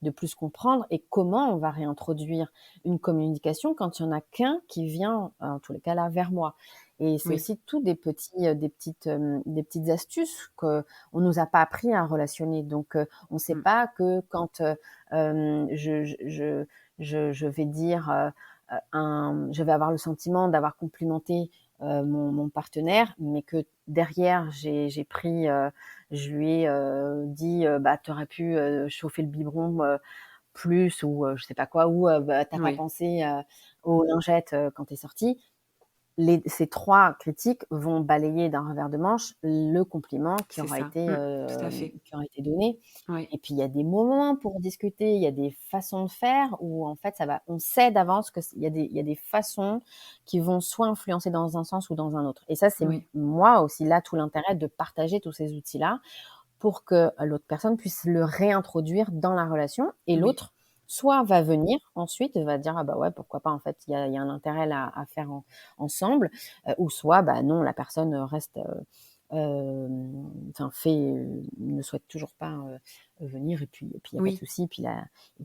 de plus comprendre et comment on va réintroduire une communication quand il y en a qu'un qui vient, en tous les cas là, vers moi. Et c'est Oui. aussi tout des petites astuces qu'on nous a pas appris à relationner. Donc, on sait Mmh. pas que quand, je vais dire, je vais avoir le sentiment d'avoir complimenté, mon partenaire, mais que derrière j'ai pris, je lui ai, dit, «Bah, tu aurais pu, chauffer le biberon, plus» ou je sais pas quoi ou «Bah, tu as pas Oui. pensé, aux lingettes, quand tu es sorti». Ces 3 critiques vont balayer d'un revers de manche le compliment C'est ça. Mmh. Tout à fait. qui aura été donné Oui. et puis il y a des moments pour discuter, il y a des façons de faire où en fait on sait d'avance que il y a des façons qui vont soit influencer dans un sens ou dans un autre et ça c'est Oui. moi aussi là tout l'intérêt de partager tous ces outils-là pour que l'autre personne puisse le réintroduire dans la relation et Oui. l'autre, soit va venir ensuite et va dire: «Ah bah ouais, pourquoi pas, en fait, il y a un intérêt là à faire ensemble», ou soit, bah non, la personne, reste, enfin ne souhaite toujours pas, venir et puis il y a pas de Oui. souci, et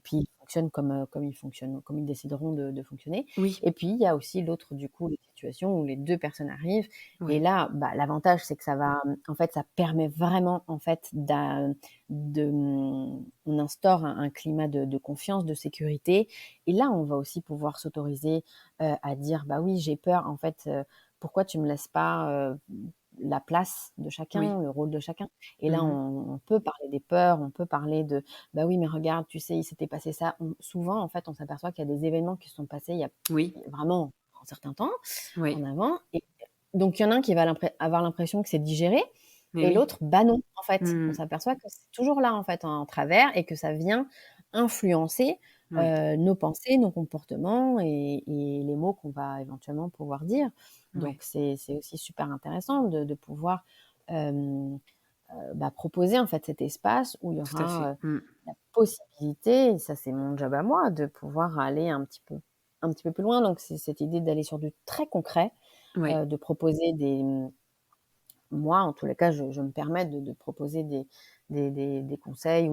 puis il fonctionne comme il fonctionne comme ils décideront de fonctionner Oui. et puis il y a aussi l'autre, du coup, les situations où les 2 personnes arrivent et Oui. là, bah, l'avantage, c'est que en fait, ça permet vraiment, en fait, on instaure un climat de confiance, de sécurité et là, on va aussi pouvoir s'autoriser, à dire: «Bah oui, j'ai peur, en fait, pourquoi tu me laisses pas, la place de chacun, Oui. le rôle de chacun?» et là, Mmh. on peut parler des peurs, on peut parler de: «Bah oui, mais regarde, tu sais, il s'était passé ça». Souvent, en fait, on s'aperçoit qu'il y a des événements qui se sont passés Oui. il y a vraiment un certain temps en Oui. avant et donc il y en a un qui va avoir l'impression que c'est digéré Mais et oui. l'autre, bah non, en fait. On Mmh. s'aperçoit que c'est toujours là, en fait, en travers et que ça vient influencer, Oui. nos pensées, nos comportements et les mots qu'on va éventuellement pouvoir dire. Donc Oui. c'est aussi super intéressant de pouvoir, hem, bah, proposer, en fait, cet espace où il y Tout à aura, fait. Mmh. la possibilité, et ça c'est mon job à moi, de pouvoir aller un petit peu plus loin. Donc c'est cette idée d'aller sur du très concret, Oui. de proposer moi, en tous les cas, je me permets de proposer des conseils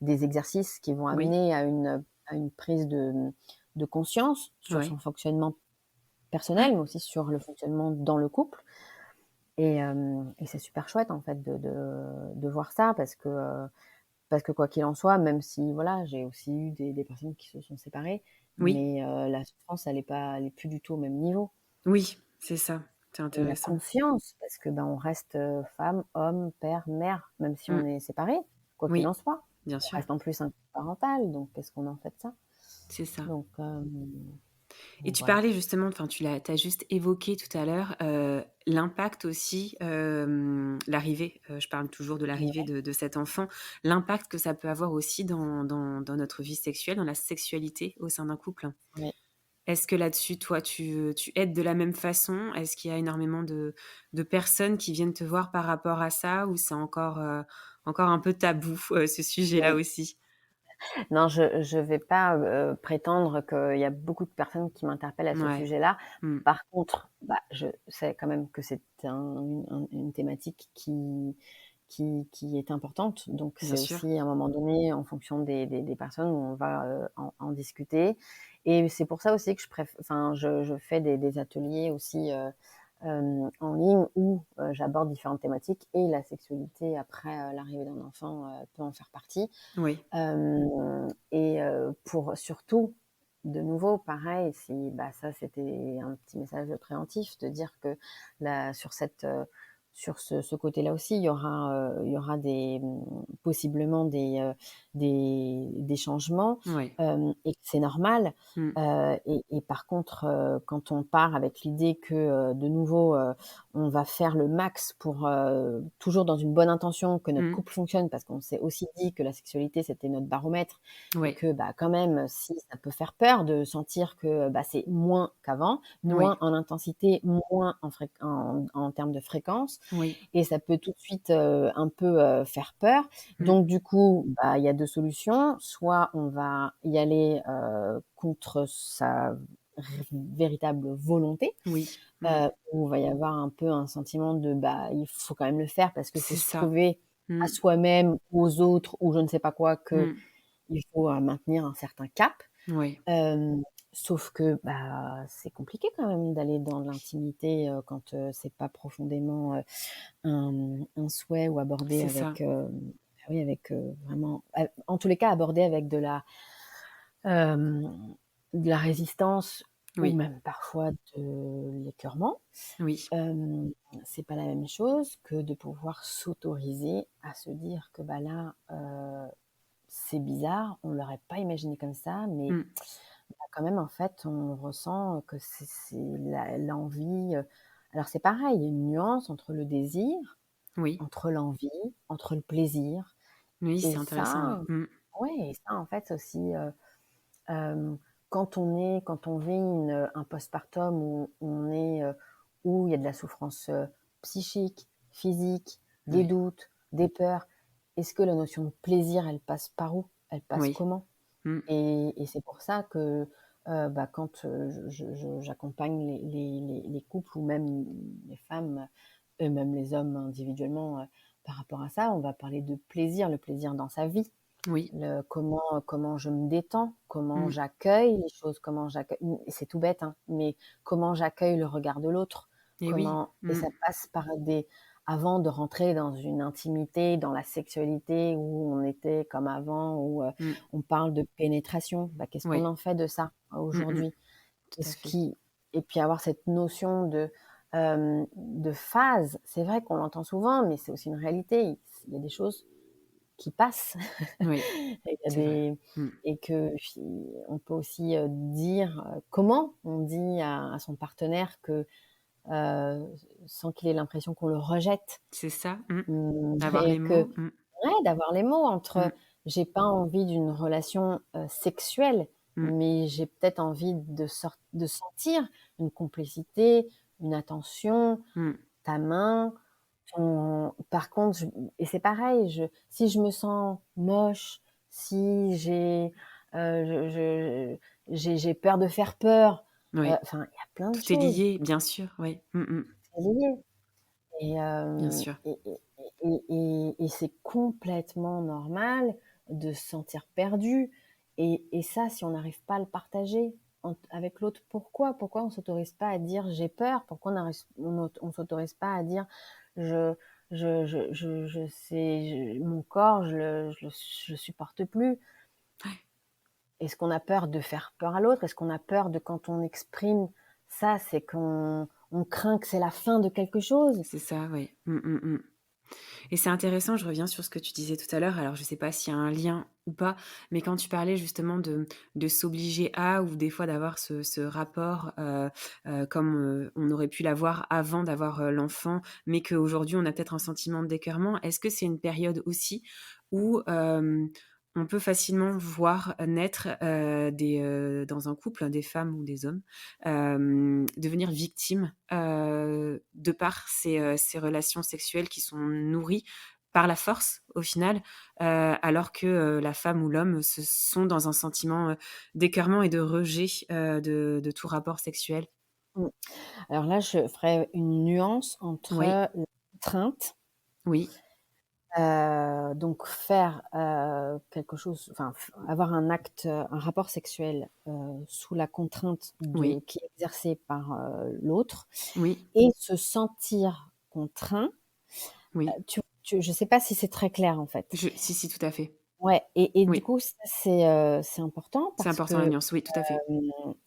des exercices qui vont Oui. amener à une prise de conscience sur Oui. son fonctionnement personnel, mais aussi sur le fonctionnement dans le couple et c'est super chouette, en fait, de voir ça parce que, parce que quoi qu'il en soit, même si voilà, j'ai aussi eu des personnes qui se sont séparées, Oui, mais la souffrance, elle est plus du tout au même niveau. oui, c'est ça, c'est Et la intéressant. conscience, parce que, on reste, femme, homme, père, mère, même si Mmh. on est séparés, quoi qu'il Oui, en soit. bien On sûr, reste en plus un couple parental, donc qu'est-ce qu'on en fait de ça? c'est ça. Donc Et donc tu voilà. parlais justement, enfin tu as juste évoqué tout à l'heure, l'impact aussi, l'arrivée, je parle toujours de l'arrivée Ouais, de cet enfant, l'impact que ça peut avoir aussi dans notre vie sexuelle, dans la sexualité au sein d'un couple. ouais. Est-ce que là-dessus, toi, tu aides de la même façon? Est-ce qu'il y a énormément de personnes qui viennent te voir par rapport à ça ou c'est encore un peu tabou, ce sujet-là Ouais. aussi? Non, je vais pas, prétendre qu'il y a beaucoup de personnes qui m'interpellent à ce Ouais. sujet-là. Mmh. Par contre, je sais quand même que c'est une thématique qui est importante. Donc Bien c'est sûr. aussi à un moment donné, en fonction des personnes, où on va, en discuter. Et c'est pour ça aussi que je fais des ateliers aussi, en ligne où, j'aborde différentes thématiques, et la sexualité après, l'arrivée d'un enfant, peut en faire partie. Oui. Et pour surtout, de nouveau, pareil, si ça, c'était un petit message préventif, de dire que là, sur ce côté-là aussi, il y aura possiblement des changements, Ouais. et que c'est normal. Mmh. Et par contre, quand on part avec l'idée que, de nouveau, on va faire le max pour, toujours dans une bonne intention, que notre Mmh. couple fonctionne, parce qu'on s'est aussi dit que la sexualité, c'était notre baromètre, et Ouais. que, quand même, si ça peut faire peur de sentir que, c'est moins qu'avant, Oui. moins en intensité, moins en termes de fréquence, Oui. et ça peut tout de suite, un peu, faire peur. Mmh. Donc du coup, il y a 2 solutions. Soit on va y aller, contre sa véritable volonté, Oui. Mmh. où il va y avoir un peu un sentiment de, il faut quand même le faire parce qu'il faut C'est se ça. prouver à Mmh. soi-même, aux autres, ou je ne sais pas quoi, qu'il Mmh. faut, maintenir un certain cap. Ouais. Hem, Sauf que, c'est compliqué quand même d'aller dans l'intimité, quand, c'est pas profondément, un souhait, ou abordé C'est ça. avec, oui, avec, vraiment, en tous les cas, abordé avec hem, de la résistance, ou Oui. même parfois de l'écœurement. Oui. Hem, c'est pas la même chose que de pouvoir s'autoriser à se dire que, là, c'est bizarre, on l'aurait pas imaginé comme ça, mais Mmh. quand même, en fait, on ressent que c'est l'envie, alors c'est pareil, il y a une nuance entre le désir, Oui. entre l'envie, entre le plaisir. Oui, Et c'est intéressant, ouais. ça, Mmh. ouais, et ça, en fait, c'est aussi, quand on vit un postpartum où il y a de la souffrance, psychique, physique, des Oui. doutes, des peurs, est-ce que la notion de plaisir, elle passe par où? Elle passe Oui. comment? Mmh. Et c'est pour ça que, quand, j'accompagne les couples, ou même les femmes, et même les hommes individuellement, par rapport à ça, on va parler de plaisir, le plaisir dans sa vie. Oui. Comment je me détends, comment Mmh. j'accueille les choses, comment j'accueille, c'est tout bête, hein, mais comment j'accueille le regard de l'autre, Et oui. et Mmh. ça passe par avant de rentrer dans une intimité, dans la sexualité où on était comme avant, où, Mmh. on parle de pénétration. Qu'est-ce qu'on Ouais. en fait de ça, Mmh mh. aujourd'hui? Tout à Est-ce fait. qui Et puis avoir cette notion de phase, c'est vrai qu'on l'entend souvent, mais c'est aussi une réalité. Il y a des choses qui passent. Oui, Et il y a c'est vrai. des Mmh. et que on peut aussi, dire, comment on dit à son partenaire que, heu, sans qu'il ait l'impression qu'on le rejette. C'est ça. Mmh. Avoir Et les que, mots. Mmh. ouais, d'avoir les mots entre, Mmh. j'ai pas envie d'une relation, sexuelle, Mmh. mais j'ai peut-être envie de sentir une complicité, une attention, Mmh. ta main, par contre, et c'est pareil, si je me sens moche, si j'ai peur de faire peur, Oui. enfin, il y a plein de Tout est choses, lié, bien sûr, oui. Mmh mh. c'est lié. Et Bien sûr. c'est complètement normal de se sentir perdu, et ça, si on n'arrive pas à le partager avec l'autre, pourquoi on s'autorise pas à dire: «J'ai peur», pourquoi on s'autorise pas à dire: «Je je sais, mon corps, je le supporte plus. Est-ce qu'on a peur de faire peur à l'autre? Est-ce qu'on a peur de quand on exprime ça, c'est qu'on craint que c'est la fin de quelque chose? C'est ça, oui. Et c'est intéressant, je reviens sur ce que tu disais tout à l'heure, alors je ne sais pas s'il y a un lien ou pas, mais quand tu parlais justement de s'obliger à ou des fois d'avoir ce rapport, comme, on aurait pu l'avoir avant d'avoir, l'enfant, mais qu'aujourd'hui on a peut-être un sentiment d'écœurement. Est-ce que c'est une période aussi où, on peut facilement voir naître, dans un couple, des femmes ou des hommes, devenir victimes, de par ces relations sexuelles qui sont nourries par la force au final, alors que, la femme ou l'homme se sont dans un sentiment, d'écœurement et de rejet, de tout rapport sexuel? Mmh. Alors là, je ferais une nuance entre Oui, la contrainte, oui, donc faire, quelque chose, enfin f avoir un acte, un rapport sexuel, sous la contrainte de oui, qui est exercée par, l'autre oui, et se sentir contraint, oui. tu je sais pas si c'est très clair, en fait. Si, si, tout à fait. Ouais, et du Oui, coup, ça c'est important c'est parce important la que, nuance, oui, tout à fait.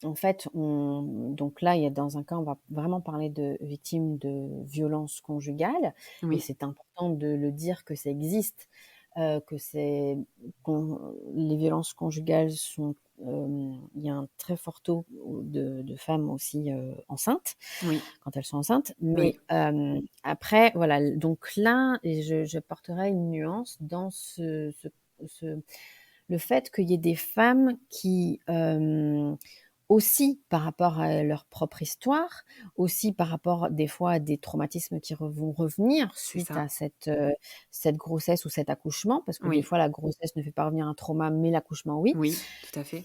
en fait, on donc là, il y a dans un cas, on va vraiment parler de victimes de violences conjugales et Oui, c'est important de le dire que ça existe, que c'est qu'on les violences conjugales sont, il y a un très fort taux de femmes aussi, enceintes, oui, quand elles sont enceintes. oui, Mais, après voilà, donc là et je porterai une nuance dans ce le fait qu'il y ait des femmes qui, aussi par rapport à leur propre histoire, aussi par rapport des fois à des traumatismes qui vont revenir c'est suite ça. à cette grossesse ou cet accouchement, parce que des Oui, fois la grossesse ne fait pas revenir un trauma, mais l'accouchement oui. oui, tout à fait.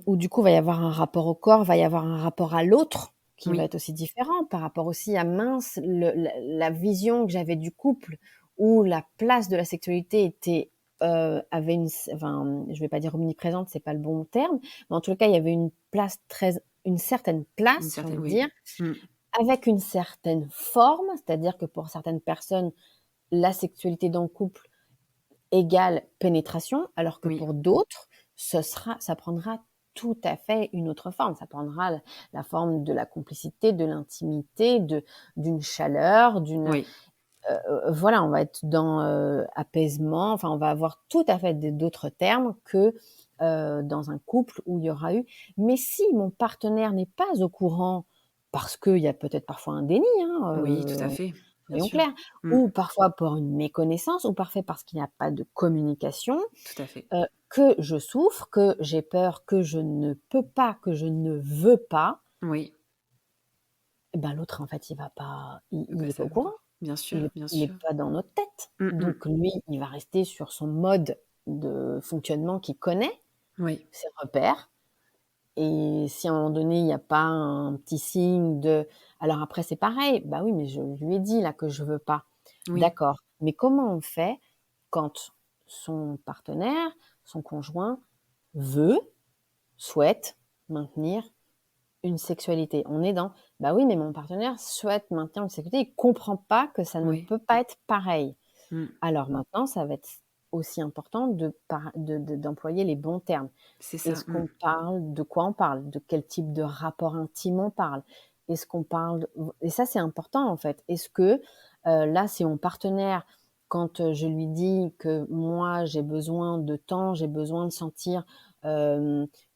Où du coup, va y avoir un rapport au corps, va y avoir un rapport à l'autre qui va Oui, être aussi différent par rapport aussi à mince, la vision que j'avais du couple où la place de la sexualité était, avait enfin, je vais pas dire omniprésente, c'est pas le bon terme, mais en tout cas, il y avait une certaine une place, j'ai certaine envie de oui. dire, Mmh. avec une certaine forme, c'est-à-dire que pour certaines personnes, la sexualité dans le couple égale pénétration, alors que Oui, pour d'autres, ça prendra tout à fait une autre forme. Ça prendra la forme de la complicité, de l'intimité, d'une chaleur, oui, voilà, on va être dans, apaisement, enfin, on va avoir tout à fait d'autres termes que, dans un couple où il y aura eu mais si mon partenaire n'est pas au courant, parce qu'il y a peut-être parfois un déni, hein, oui, tout à fait, bien soyons sûr. clairs, Mmh, ou parfois pour une méconnaissance, ou parfois parce qu'il n'y a pas de communication, tout à fait. que je souffre, que j'ai peur, que je ne peux pas, que je ne veux pas, Oui, et ben, l'autre en fait il va pas faut pas il est pas au courant. savoir. Bien sûr, Il est bien il est sûr. pas dans notre tête. Mmh mh. Donc lui, il va rester sur son mode de fonctionnement qu'il connaît, Oui, ses repères et si à un moment donné, il y a pas un petit signe de alors après c'est pareil, bah oui, mais je lui ai dit là que je veux pas. oui, D'accord, mais comment on fait quand son partenaire, son conjoint veut, souhaite maintenir une sexualité? On est dans: «Bah oui, mais mon partenaire souhaite maintenir une sexualité, il comprend pas que ça ne oui. peut pas être pareil». Mmh. Alors maintenant, ça va être aussi important d'employer les bons termes. C'est ça, Est-ce mmh. qu'on parle de quoi on parle? De quel type de rapport intime on parle? Est-ce qu'on parle et ça, c'est important, en fait. Est-ce que, là, c'est mon partenaire, quand, je lui dis que moi, j'ai besoin de temps, j'ai besoin de sentir,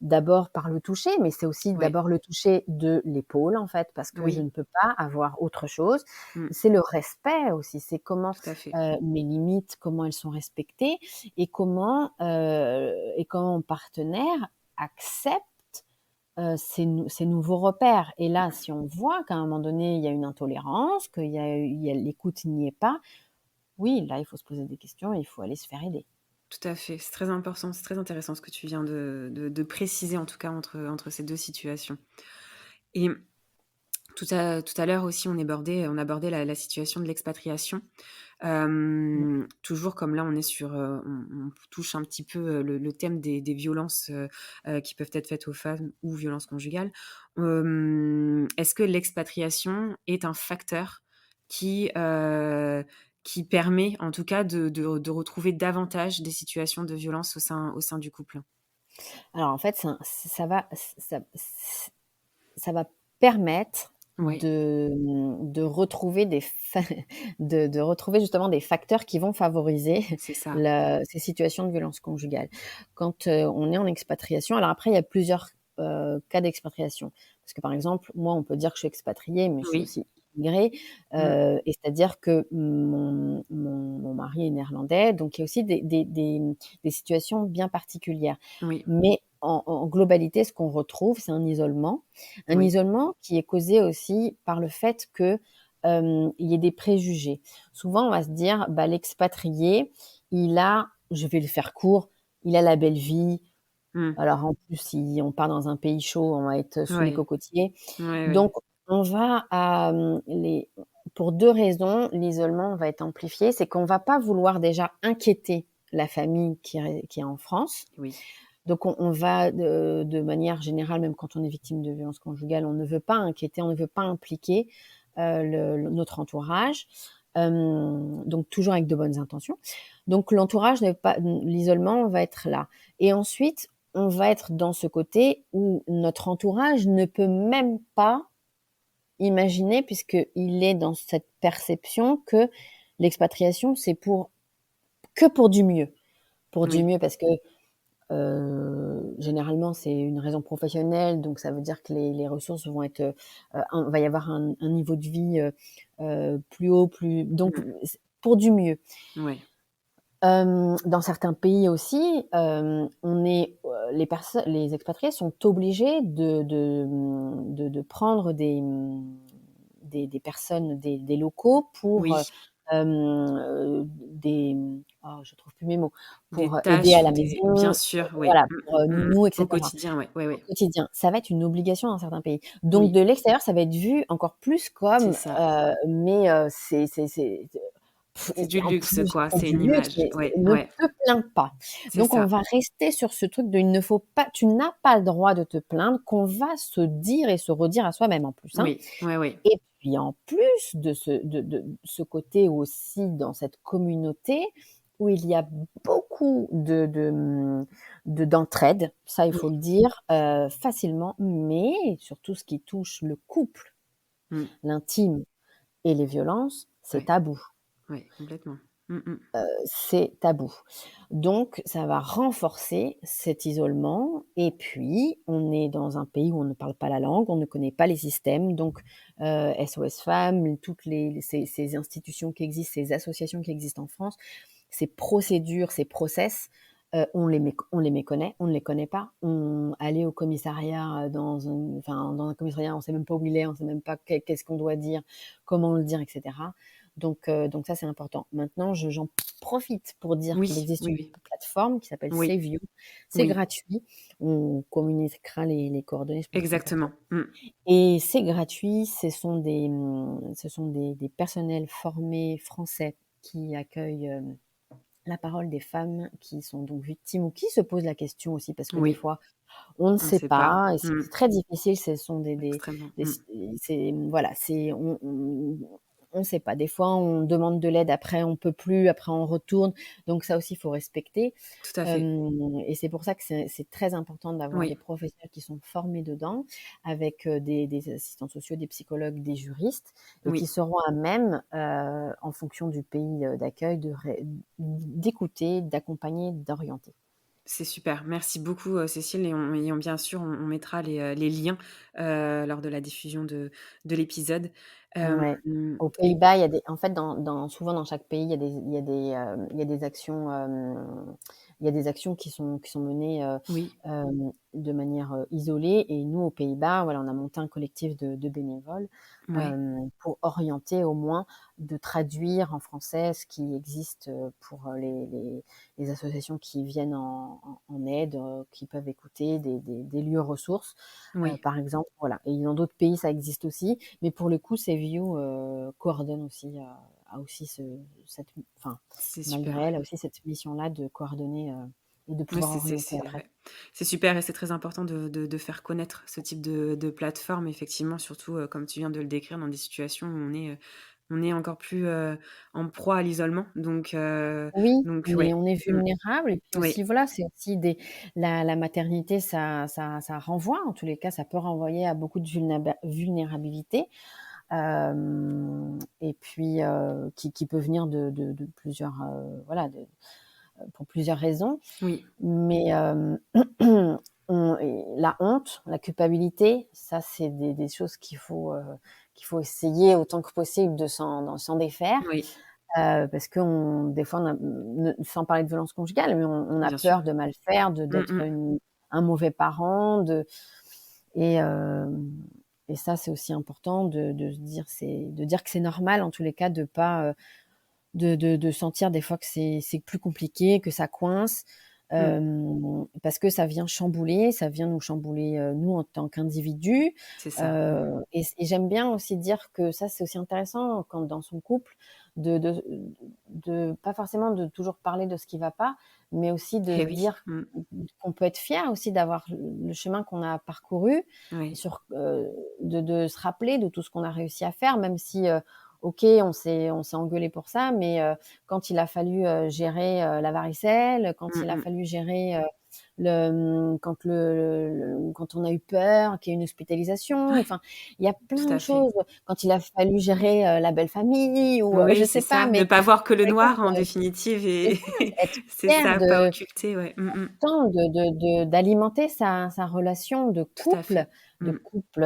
d'abord par le toucher, mais c'est aussi Ouais, d'abord le toucher de l'épaule, en fait, parce que je oui, ne peux pas avoir autre chose. mmh, C'est le respect aussi, c'est comment, tout à fait. mes limites, comment elles sont respectées et comment mon partenaire accepte, ces nouveaux repères et là, si on voit qu'à un moment donné, il y a une intolérance, qu'il y a l'écoute n'y est pas, oui, là, il faut se poser des questions et il faut aller se faire aider. Tout à fait, c'est très important, c'est très intéressant ce que tu viens de préciser en tout cas entre ces 2 situations et tout à l'heure aussi on abordait la situation de l'expatriation. Mmh. Toujours comme là, on est sur, on touche un petit peu, le thème des violences, qui peuvent être faites aux femmes ou violences conjugales. Est-ce que l'expatriation est un facteur qui, qui permet en tout cas de retrouver davantage des situations de violence au sein du couple? Alors en fait, ça va permettre Ouais, de retrouver de retrouver justement des facteurs qui vont favoriser c'est ça. ces situations de violence conjugale. Quand, on est en expatriation, alors après il y a plusieurs, cas d'expatriation. Parce que par exemple, moi on peut dire que je suis expatriée, mais je suis Oui. aussi immigrée, Mmh. et c'est-à-dire que mon mari est néerlandais, donc il y a aussi des situations bien particulières. Oui, Mais en globalité, ce qu'on retrouve, c'est un isolement. Un oui, isolement qui est causé aussi par le fait que, il y ait des préjugés. Souvent, on va se dire: «Bah, l'expatrié, il a» je vais le faire court, «il a la belle vie». mmh, Alors en plus, si on part dans un pays chaud, on va être sous les ouais, cocotiers. ouais, ouais, Donc on va les pour 2 raisons, l'isolement va être amplifié. C'est qu'on va pas vouloir déjà inquiéter la famille qui est en France. oui, Donc on va de manière générale, même quand on est victime de violences conjugales, on ne veut pas inquiéter, on ne veut pas impliquer, notre entourage, donc toujours avec de bonnes intentions. Donc l'entourage n'est pas l'isolement va être là et ensuite, on va être dans ce côté où notre entourage ne peut même pas imaginer puisqu'il est dans cette perception que l'expatriation, c'est que pour du mieux. Pour du oui, mieux parce que généralement, c'est une raison professionnelle, donc ça veut dire que les ressources vont être, va y avoir un niveau de vie, plus haut, plus donc mmh, c pour du mieux. ouais, Dans certains pays aussi, on est, les expatriés sont obligés de prendre des personnes, des locaux pour, oui, je trouve plus mes mots, des pour aider tâches à ou la des bien maison, sûr, oui, voilà, pour, nounou et au cetera. quotidien, ouais, ouais, Au ouais, quotidien, ça va être une obligation dans certains pays. Donc oui, de l'extérieur, ça va être vu encore plus c'est comme, ça. mais C'est du en luxe, plus quoi, pour c'est du une luxe, image. mais Ouais, ne ouais, te plains pas. c'est Donc on ça. va rester sur ce truc de il ne faut pas tu n'as pas le droit de te plaindre, qu'on va se dire et se redire à soi-même en plus, hein. Oui, ouais, ouais, Et puis en plus de ce côté aussi dans cette communauté où il y a beaucoup d'entraide, ça il faut oui, le dire, facilement, mais surtout ce qui touche le couple, mmh, l'intime et les violences, c'est ouais, tabou. ouais, complètement. Mmh mh. C'est tabou. Donc ça va renforcer cet isolement et puis on est dans un pays où on ne parle pas la langue, on ne connaît pas les systèmes donc SOS Femmes, toutes ces institutions qui existent, ces associations qui existent en France, ces procédures, ces process, on les méconnaît, on ne les connaît pas. Aller au commissariat, dans un commissariat, on ne sait même pas où il est, on ne sait même pas qu'est-ce qu'on doit dire, comment le dire et cetera. Donc ça, c'est important. Maintenant, j'en profite pour dire qu'il Oui, existe oui, une oui, plateforme qui s'appelle oui, Save You. C'est oui, gratuit. On communiquera les coordonnées, je pense que c'est exactement. important. Mmh. Et c'est gratuit. Ce sont des personnels formés français qui accueillent, la parole des femmes qui sont donc victimes ou qui se posent la question aussi parce que des Oui, fois, on ne on ne sait sait pas. pas et Mmh. c'est très difficile. Ce sont Extrêmement. des Mmh. c'est voilà, c'est on sait pas. Des fois, on demande de l'aide, après on peut plus, après on retourne. Donc ça aussi, il faut respecter. Tout à fait. Et c'est pour ça que c'est très important d'avoir des Oui, professionnels qui sont formés dedans, avec, des assistants sociaux, des psychologues, des juristes et qui oui. seront à même, en fonction du pays, d'accueil, d'écouter, d'accompagner, d'orienter. C'est super. Merci beaucoup, Cécile et bien sûr, on mettra les liens, lors de la diffusion de l'épisode. Hem, Ouais. Aux Pays-Bas, il y a des en fait, souvent dans chaque pays, il y a des actions, il y a des actions qui sont menées, oui, de manière, isolée et nous, aux Pays-Bas, voilà, on a monté un collectif de bénévoles, ouais, pour orienter au moins, de traduire en français ce qui existe, pour, les associations qui viennent en aide, qui peuvent écouter des lieux ressources, oui, par exemple, voilà et dans d'autres pays, ça existe aussi, mais pour le coup, Save You, coordonne aussi, a aussi cette enfin, c'est malgré super. elle, a aussi cette mission-là de coordonner, et de Oui, pouvoir orienter après. ouais. C'est super et c'est très important de faire connaître ce type de plateforme effectivement, surtout, comme tu viens de le décrire dans des situations où on est, on est encore plus, en proie à l'isolement. Oui, Donc on est ouais. on est Mmh. vulnérable et puis Oui, aussi voilà, c'est aussi la maternité ça renvoie, en tous les cas, ça peut renvoyer à beaucoup de vulnérabilité, et puis, qui peut venir de plusieurs, voilà, pour plusieurs raisons. oui, Mais, et la honte, la culpabilité, ça c'est des choses qu'il faut essayer autant que possible de s'en défaire. oui, Parce qu'on des fois, on a sans parler de violence conjugale, mais on a bien sûr. peur de mal faire, Mmh d'être mh. un mauvais parent, et hem et ça, c'est aussi important de se dire de dire que c'est normal, en tous les cas, de pas, de sentir des fois que c'est plus compliqué, que ça coince, Mmh. parce que ça vient nous chambouler, nous en tant qu'individus, C'est ça. Mmh. et j'aime bien aussi dire que ça, c'est aussi intéressant quand dans son couple de pas forcément de toujours parler de ce qui va pas, mais aussi de Eh se oui. dire Mmh. qu'on peut être fier aussi d'avoir le chemin qu'on a parcouru, Oui. sur, de se rappeler de tout ce qu'on a réussi à faire, même si, OK, on s'est engueulé pour ça, mais quand il a fallu, gérer, la varicelle, quand Mmh il a mh. fallu gérer, quand on a eu peur, qu'il y ait une hospitalisation, Ouais, enfin, il y a tout plein de à fait. choses. Quand il a fallu gérer, la belle famille ou je Oui, c'est sais pas, ça. Ne mais pas voir que le par exemple, noir en définitive c'est et ça, être c'est fier ça, pas occulter, ouais. Mmh mh. d'alimenter sa relation Tout à fait. de Mmh. couple,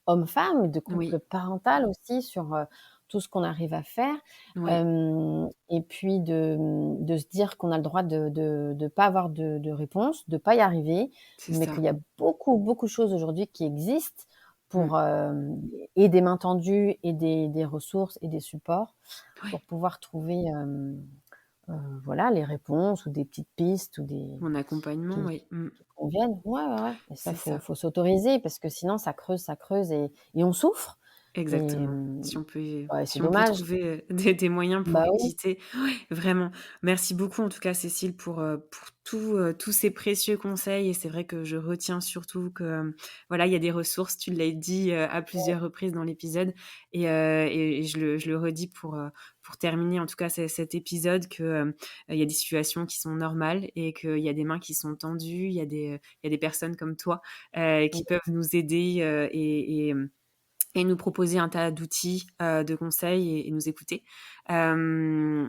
homme-femme, de couple Oui, parental aussi sur, tout ce qu'on arrive à faire, oui, et puis de se dire qu'on a le droit de pas avoir de réponse, de pas y arriver, c'est mais ça. qu'il y a beaucoup, beaucoup de choses aujourd'hui qui existent Mmh. pour, et des mains tendues et des ressources et des supports pour Ouais, pouvoir trouver, voilà, les réponses ou des petites pistes ou en accompagnement, qui oui. Mmh. qui conviennent. Ouais, ouais, ouais, et ça, C'est ça. faut s'autoriser parce que sinon ça creuse et on souffre et Exactement. ouais, c'est Si on peut dommage. trouver, des moyens pour Bah oui, éviter ouais, vraiment. Merci beaucoup en tout cas Cécile pour tous ces précieux conseils et c'est vrai que je retiens surtout que, voilà, il y a des ressources, tu l'as dit, à plusieurs reprises dans l'épisode et je le redis pour terminer en tout cas cet épisode que, il y a des situations qui sont normales et qu'il y a des mains qui sont tendues, il y a des personnes comme toi, qui mmh, peuvent nous aider, et nous proposer un tas d'outils, de conseils et nous écouter.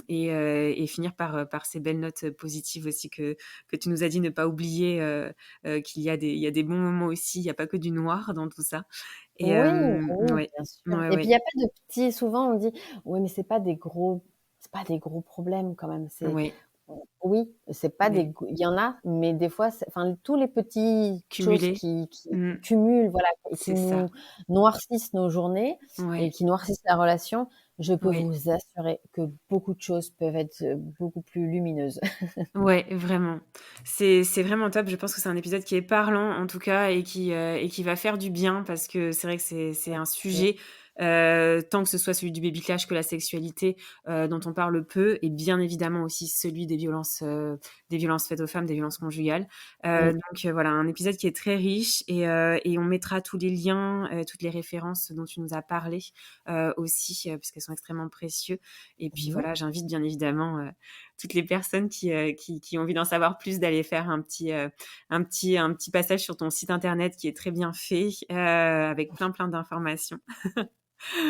Et finir par ces belles notes positives aussi que tu nous as dit ne pas oublier, qu'il y a des bons moments aussi, il y a pas que du noir dans tout ça et oui, bah oui, ouais. bien sûr, Ouais, et puis ouais. il y a pas de petits souvent on dit: «Oui, mais c'est pas des gros problèmes quand même». Ouais, Oui, c'est pas des mais gros il y en a, mais des fois c'est enfin tous les petits choses cumuler. qui Mmh, cumulent, voilà, et qui c'est ça. nous noircissent nos journées et Ouais, qui noircissent la relation, je peux ouais. vous assurer que beaucoup de choses peuvent être, beaucoup plus lumineuses. Ouais, vraiment. C'est vraiment top. Je pense que c'est un épisode qui est parlant, en tout cas, et qui va faire du bien parce que c'est vrai que c'est un Mmh. sujet, tant que ce soit celui du baby clash que la sexualité, dont on parle peu et bien évidemment aussi celui des violences faites aux femmes, des violences conjugales. Mmh. Voilà, un épisode qui est très riche et on mettra tous les liens, toutes les références dont tu nous as parlé, aussi, puisqu'elles sont extrêmement précieux et puis Mmh. voilà, j'invite bien évidemment, toutes les personnes qui ont envie d'en savoir plus, d'aller faire un petit passage sur ton site internet qui est très bien fait, avec plein, plein d'informations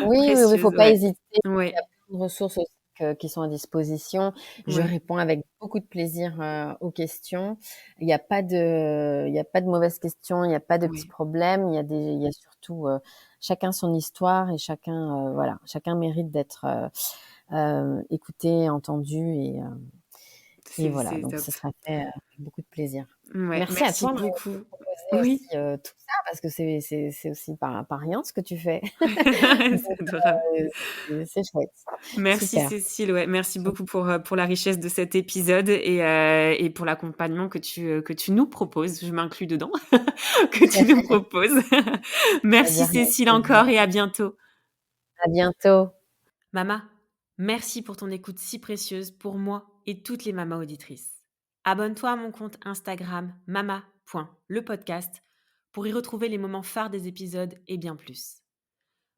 Oui, oui, oui, faut précieuses, pas ouais. hésiter. Il y a Ouais, plein de ressources aussi qui sont à disposition. Je ouais, réponds avec beaucoup de plaisir, aux questions. Il y a pas de mauvaises questions, il y a pas de petits ouais. problèmes. Il y a surtout, chacun son histoire et chacun, voilà, chacun mérite d'être, écouté, entendu et voilà, C'est donc top. ce sera fait, avec beaucoup de plaisir. Ouais, Merci à merci toi de me beaucoup. proposer aussi, Oui. tout ça parce que c'est aussi pas rien ce que tu fais. C'est Donc adorable. c'est chouette. Merci Super. Cécile, ouais, merci beaucoup pour la richesse de cet épisode et pour l'accompagnement que tu nous proposes, je m'inclus dedans, que tu nous proposes. Pas de Merci rien, Cécile avec plaisir. encore et à bientôt. À bientôt. Mama, merci pour ton écoute si précieuse pour moi et toutes les mamas auditrices. Abonne-toi à mon compte Instagram mama.lepodcast pour y retrouver les moments phares des épisodes et bien plus.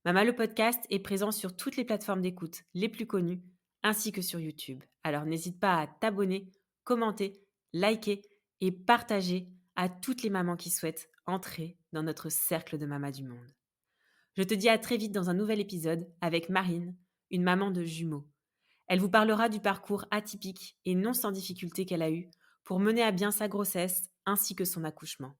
Mama le podcast est présent sur toutes les plateformes d'écoute les plus connues, ainsi que sur YouTube. Alors n'hésite pas à t'abonner, commenter, liker et partager à toutes les mamans qui souhaitent entrer dans notre cercle de mamas du monde. Je te dis à très vite dans un nouvel épisode avec Marine, une maman de jumeaux. Elle vous parlera du parcours atypique et non sans difficulté qu'elle a eu pour mener à bien sa grossesse ainsi que son accouchement.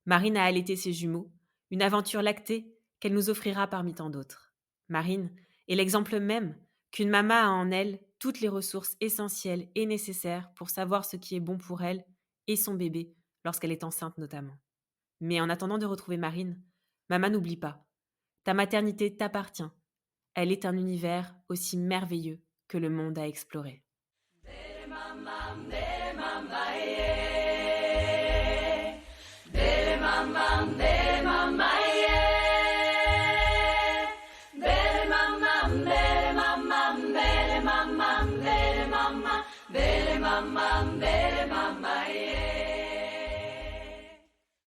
Marine a allaité ses jumeaux, une aventure lactée qu'elle nous offrira parmi tant d'autres. Marine est l'exemple même qu'une maman a en elle toutes les ressources essentielles et nécessaires pour savoir ce qui est bon pour elle et son bébé lorsqu'elle est enceinte notamment. Mais en attendant de retrouver Marine, maman n'oublie pas, ta maternité t'appartient. Elle est un univers aussi merveilleux que le monde à explorer. Bele mama,